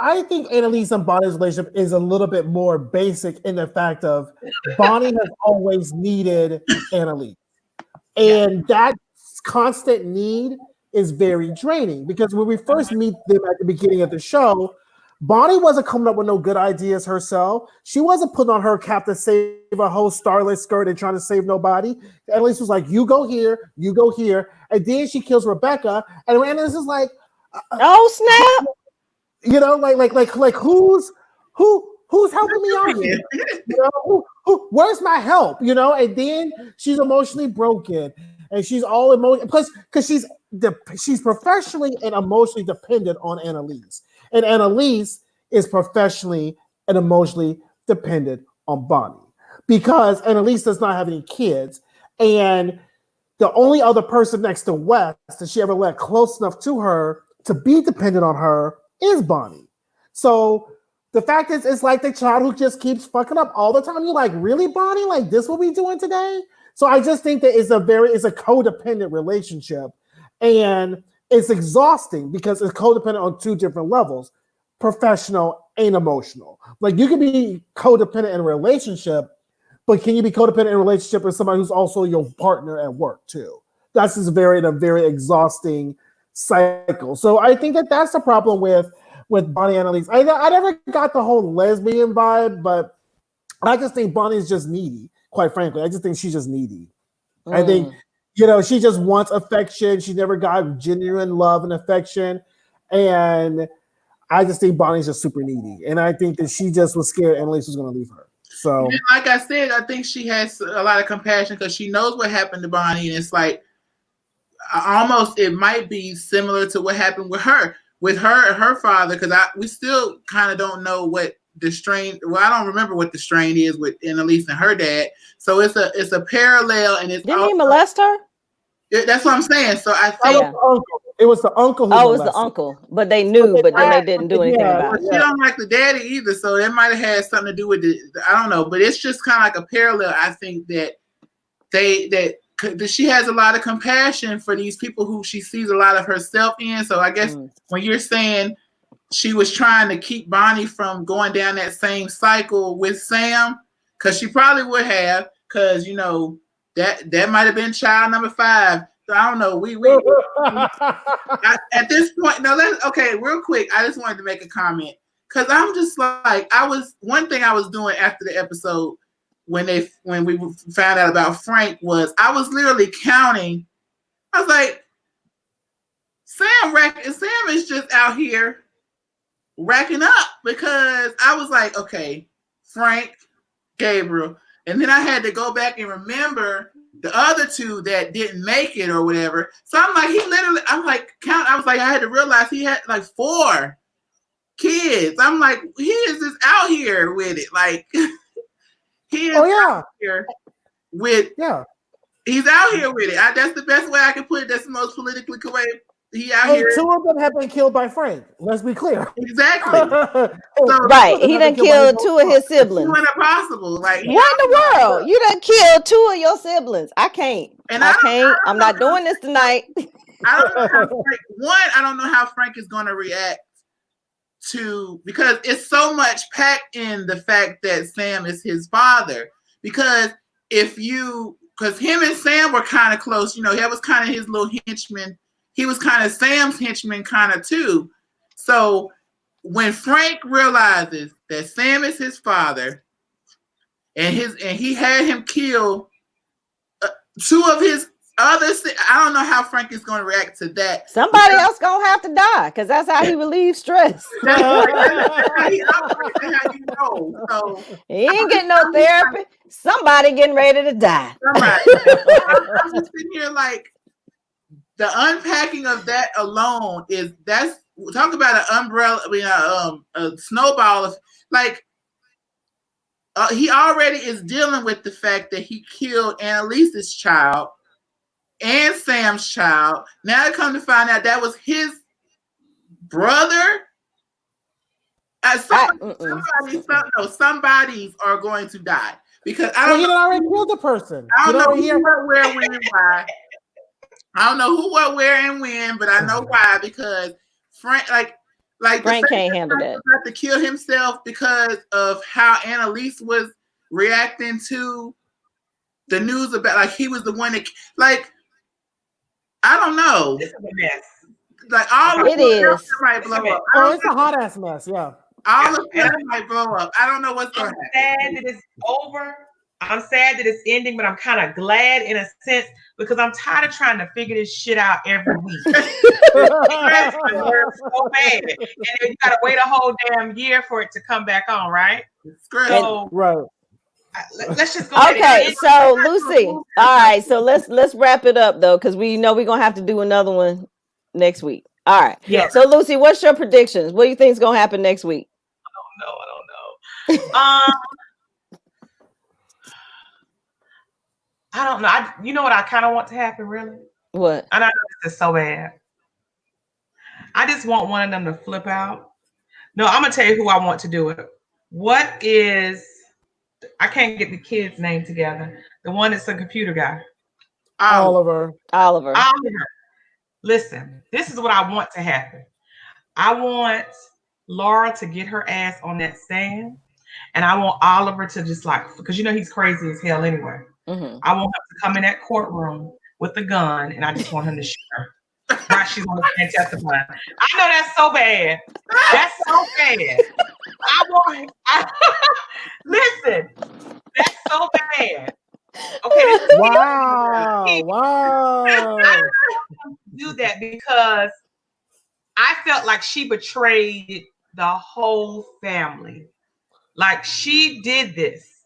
[SPEAKER 2] I think Annalise and Bonnie's relationship is a little bit more basic in the fact of Bonnie has always needed Annalise. And that constant need is very draining, because when we first meet them at the beginning of the show, Bonnie wasn't coming up with no good ideas herself. She wasn't putting on her cap to save a whole starlit skirt and trying to save nobody. Annalise was like, you go here, and then she kills Rebecca, and Annalise is like,
[SPEAKER 1] oh snap!
[SPEAKER 2] Like who's helping me out here? Where's my help? And then she's emotionally broken, and she's all emotional. Plus, because she's professionally and emotionally dependent on Annalise, and Annalise is professionally and emotionally dependent on Bonnie, because Annalise does not have any kids, and the only other person next to Wes that she ever let close enough to her to be dependent on her is Bonnie. So the fact is, it's like the child who just keeps fucking up all the time. You're like, really, Bonnie? Like, this what we doing today? So I just think that it's a codependent relationship, and it's exhausting because it's codependent on two different levels, professional and emotional. Like, you can be codependent in a relationship, but can you be codependent in a relationship with somebody who's also your partner at work too? That's just a very exhausting cycle. So I think that's the problem with Bonnie and Annalise. I never got the whole lesbian vibe, but I just think Bonnie's just needy, quite frankly. I just think she's just needy. I think, she just wants affection. She never got genuine love and affection. And I just think Bonnie's just super needy. And I think that she just was scared Annalise was going to leave her. So,
[SPEAKER 3] and like I said, I think she has a lot of compassion because she knows what happened to Bonnie. And it's like, almost it might be similar to what happened with her and her father, because we still kind of don't know what the strain. Well, I don't remember what the strain is with Annalise and her dad. So it's a parallel, and it's
[SPEAKER 1] didn't he molest her?
[SPEAKER 3] That's what I'm saying. So I think
[SPEAKER 2] it was the uncle who
[SPEAKER 1] it was the uncle, but they knew, but then they didn't do anything about it.
[SPEAKER 3] She don't like the daddy either, so that might have had something to do with it. I don't know, but it's just kind of like a parallel. I think that she has a lot of compassion for these people who she sees a lot of herself in. So I guess when you're saying she was trying to keep Bonnie from going down that same cycle with Sam, because she probably would have, because that might have been child number 5. So I don't know. At this point, real quick. I just wanted to make a comment because I'm just like, one thing I was doing after the episode when we found out about Frank was I was literally counting. I was like, Sam is just out here racking up, because I was like, okay, Frank, Gabriel, and then I had to go back and remember the other 2 that didn't make it or whatever. So I'm like, I had to realize he had like 4 kids. I'm like, he is just out here with it. Like, he is out here with, he's out here with it. That's the best way I can put it. That's the most politically correct. He out here.
[SPEAKER 2] 2 of them have been killed by Frank. Let's be clear.
[SPEAKER 3] Exactly.
[SPEAKER 1] Right. He done killed 2 of his siblings.
[SPEAKER 3] It's impossible. Like,
[SPEAKER 1] what in the world? You done killed 2 of your siblings. I can't. I'm not doing this tonight.
[SPEAKER 3] I don't know I don't know how Frank is going to react to, because it's so much packed in the fact that Sam is his father. Because him and Sam were kind of close. That was kind of his little henchman. He was kind of Sam's henchman kind of too. So when Frank realizes that Sam is his father, and he had him kill 2 of his other, I don't know how Frank is going to react to that.
[SPEAKER 1] Somebody else gonna have to die, because that's how he relieves stress.
[SPEAKER 3] That's how he operates. So
[SPEAKER 1] he ain't getting no therapy. Somebody getting ready to die.
[SPEAKER 3] I'm just sitting here like, the unpacking of that alone talk about an umbrella, a snowball of, like, he already is dealing with the fact that he killed Annalise's child and Sam's child. Now I come to find out that was his brother. Somebody's are going to die, because I don't know.
[SPEAKER 2] He already killed the person.
[SPEAKER 3] I don't know who, what, where, when, and why. I don't know who, what, where, and when, but I know why, because Frank,
[SPEAKER 1] Frank can't handle that.
[SPEAKER 3] Had to kill himself because of how Annalise was reacting to the news about, like, he was the one that, like, I don't know.
[SPEAKER 4] This is a mess.
[SPEAKER 3] Like, all
[SPEAKER 1] it is.
[SPEAKER 3] Might blow up.
[SPEAKER 2] It's a hot ass mess. Yeah.
[SPEAKER 3] All of them might blow up. I don't know what's going to happen.
[SPEAKER 4] I'm sad that it's over. I'm sad that it's ending, but I'm kind of glad in a sense, because I'm tired of trying to figure this shit out every week. It's so bad. And then you got to wait a whole damn year for it to come back on, right? So, let's just go.
[SPEAKER 1] Okay, so Lucy, all right, so let's wrap it up though, because we know we're gonna have to do another one next week. All right.
[SPEAKER 4] Yeah.
[SPEAKER 1] So Lucy, what's your predictions? What do you think is gonna happen next week?
[SPEAKER 4] I don't know. I don't know. You know what I kind of want to happen, really?
[SPEAKER 1] What?
[SPEAKER 4] I know this is so bad. I just want one of them to flip out. No, I'm gonna tell you who I want to do it. I can't get the kid's name together. The one that's a computer guy.
[SPEAKER 2] Oliver.
[SPEAKER 4] Listen, this is what I want to happen. I want Laura to get her ass on that stand, and I want Oliver to just because he's crazy as hell anyway.
[SPEAKER 1] Mm-hmm.
[SPEAKER 4] I want him to come in that courtroom with a gun, and I just want him to shoot her. Right, she's on the stand testifying. I know that's so bad. That's so bad. Listen, that's so bad. Okay.
[SPEAKER 2] Wow.
[SPEAKER 4] Do that because I felt like she betrayed the whole family. Like she did this.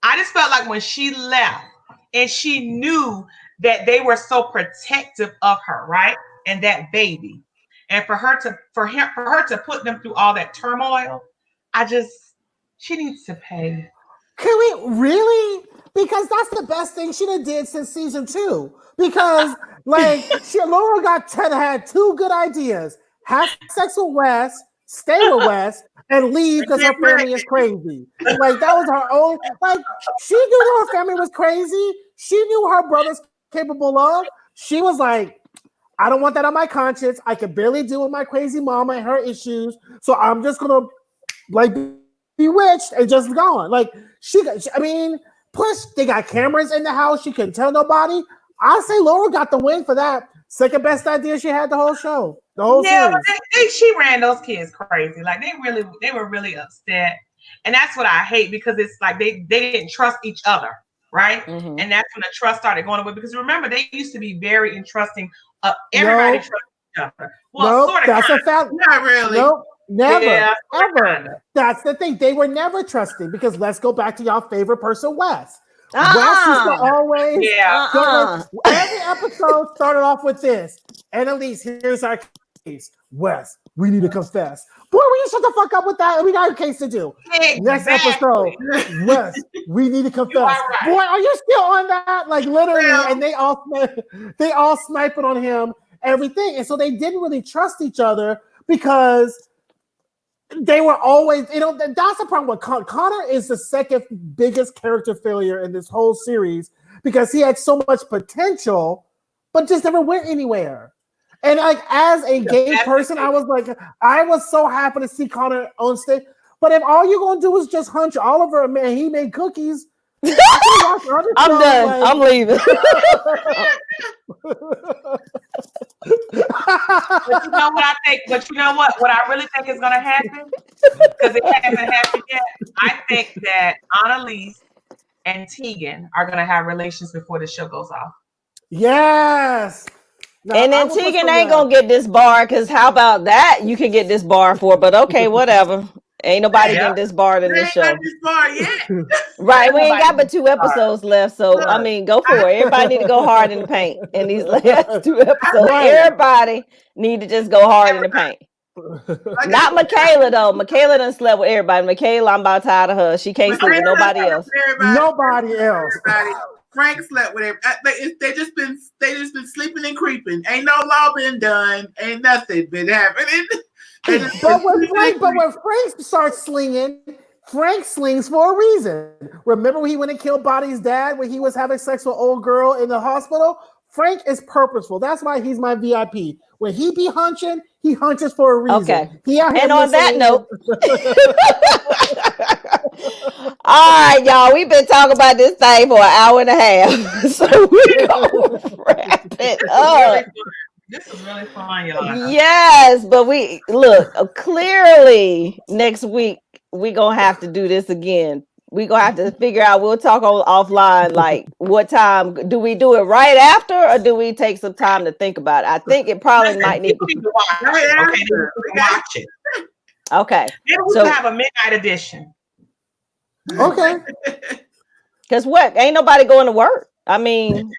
[SPEAKER 4] I just felt like when she left and she knew that they were so protective of her, right? And that baby. And for her to put them through all that turmoil, she needs to pay.
[SPEAKER 2] Can we really? Because that's the best thing she did since season 2. Because Laura had 2 good ideas: have sex with Wes, stay with Wes, and leave because her family is crazy. Like that was her own. Like she knew her family was crazy. She knew her brother's capable of. She was like, I don't want that on my conscience. I can barely deal with my crazy mama and her issues, so I'm just gonna bewitched and just gone. Plus they got cameras in the house. She couldn't tell nobody. I'll say Laura got the win for that. Second best idea she had the whole show. The whole series.
[SPEAKER 4] She ran those kids crazy. Like they were really upset. And that's what I hate, because it's like they didn't trust each other, right? Mm-hmm. And that's when the trust started going away. Because remember, they used to be very entrusting. Everybody trusted each other. Well,
[SPEAKER 2] nope, that's a fact.
[SPEAKER 3] Not really.
[SPEAKER 2] Nope. Never, ever. That's the thing. They were never trusted, because let's go back to y'all favorite person, Wes. Wes used to always every episode started off with this. Annalise, here's our case. Wes, we need to confess. Boy, will you shut the fuck up with that? We got a case to do. Exactly. Next episode, Wes, we need to confess. Right. Boy, are you still on that? Like literally, and they all snipe it on him, everything. And so they didn't really trust each other, because they were always, that's the problem with Connor. Connor is the second biggest character failure in this whole series, because he had so much potential, but just never went anywhere. And as a gay person, I was so happy to see Connor on stage. But if all you're gonna do is just hunch Oliver, man, he made cookies.
[SPEAKER 1] I'm done. I'm leaving.
[SPEAKER 4] But you know what I think? But you know what? What I really think is going to happen, because it hasn't happened yet. I think that Annalise and Tegan are going to have relations before the show goes off.
[SPEAKER 2] Yes.
[SPEAKER 1] Now, and then Tegan ain't going to get this bar, because how about that? You can get this bar for, but okay, whatever. Ain't nobody getting disbarred in this show. Right, we ain't got but 2 episodes left, so I mean, go for it. Everybody need to go hard in the paint in these last 2 episodes. Everybody need to just go hard in the paint. Not Michaela though. Michaela done slept with everybody. Michaela, I'm about tired of her. She can't sleep with nobody else.
[SPEAKER 2] Nobody else.
[SPEAKER 3] Frank slept with everybody. They just been sleeping and creeping. Ain't no law been done. Ain't nothing been happening.
[SPEAKER 2] But when Frank starts slinging, Frank slings for a reason. Remember when he went and killed Bottie's dad when he was having sex with old girl in the hospital? Frank is purposeful. That's why he's my VIP. When he be hunching, he hunches for a reason.
[SPEAKER 1] Okay. And on that note, all right, y'all, we've been talking about this thing for an hour and a half. So we're going to wrap it up.
[SPEAKER 4] This is really fun, y'all.
[SPEAKER 1] Yes, but we look clearly next week we're gonna have to do this again. We're gonna have to figure out, we'll talk offline, like what time do we do it right after, or do we take some time to think about it? I think it probably might need to
[SPEAKER 4] watch it.
[SPEAKER 1] Okay.
[SPEAKER 4] Maybe we can have a midnight edition.
[SPEAKER 2] Okay.
[SPEAKER 1] Because what? Ain't nobody going to work. I mean,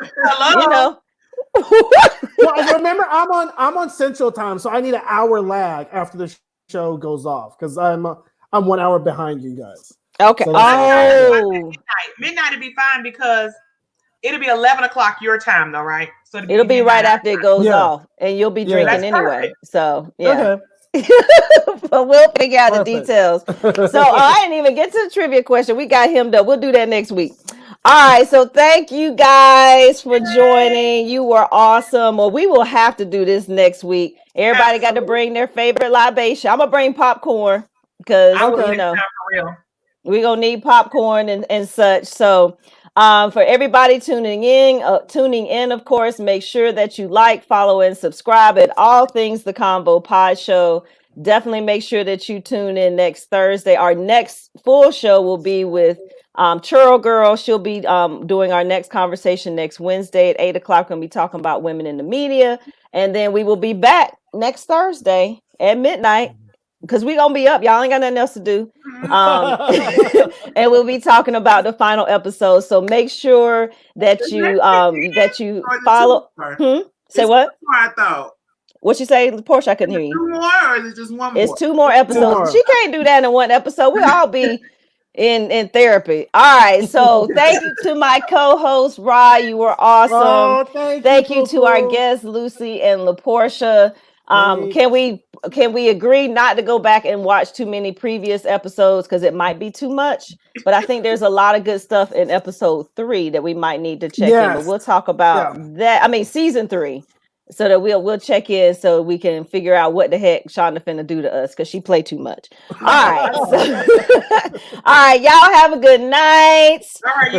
[SPEAKER 2] Well, remember, I'm on Central Time, so I need an hour lag after the show goes off, because I'm 1 hour behind you guys.
[SPEAKER 1] Okay. So
[SPEAKER 4] midnight would be fine, because it'll be 11 o'clock your time, though, right? So
[SPEAKER 1] it'll be right after it goes off, and you'll be drinking anyway. Perfect. So yeah. Okay. But we'll figure out the details. So I didn't even get to the trivia question. We got him though. We'll do that next week. All right, so thank you guys for joining. You were awesome. Well, we will have to do this next week. Everybody got to bring their favorite libation. I'm gonna bring popcorn, because we're gonna need popcorn and such. So for everybody tuning in, of course, make sure that you like, follow, and subscribe at All Things the Convo Pod Show. Definitely make sure that you tune in next Thursday. Our next full show will be with Churro Girl, she'll be doing our next conversation next Wednesday at 8:00. Gonna be talking about women in the media, and then we will be back next Thursday at midnight because we gonna be up. Y'all ain't got nothing else to do. And we'll be talking about the final episode. So make sure that you follow. Say
[SPEAKER 3] It's
[SPEAKER 1] what?
[SPEAKER 3] more, I thought.
[SPEAKER 1] What you say, Portia? I couldn't hear you.
[SPEAKER 3] 2 more, or is it just 1 more?
[SPEAKER 1] It's 2 more episodes. She can't do that in one episode. We'll all be in therapy. All right. So thank you to my co-host Rod. You were awesome.
[SPEAKER 2] Oh,
[SPEAKER 1] thank you to our guests Lucy and LaPortia. Can we agree not to go back and watch too many previous episodes because it might be too much? But I think there's a lot of good stuff in episode 3 that we might need to check in. But we'll talk about that. I mean, season 3. So that we'll check in so we can figure out what the heck Shonda finna do to us because she played too much. All right. All right, y'all have a good night.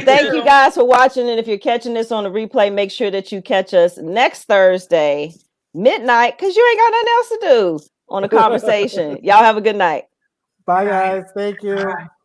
[SPEAKER 1] Thank you guys for watching. And if you're catching this on the replay, make sure that you catch us next Thursday, midnight, because you ain't got nothing else to do on a conversation. Y'all have a good night.
[SPEAKER 2] Bye, guys. Thank you. Bye.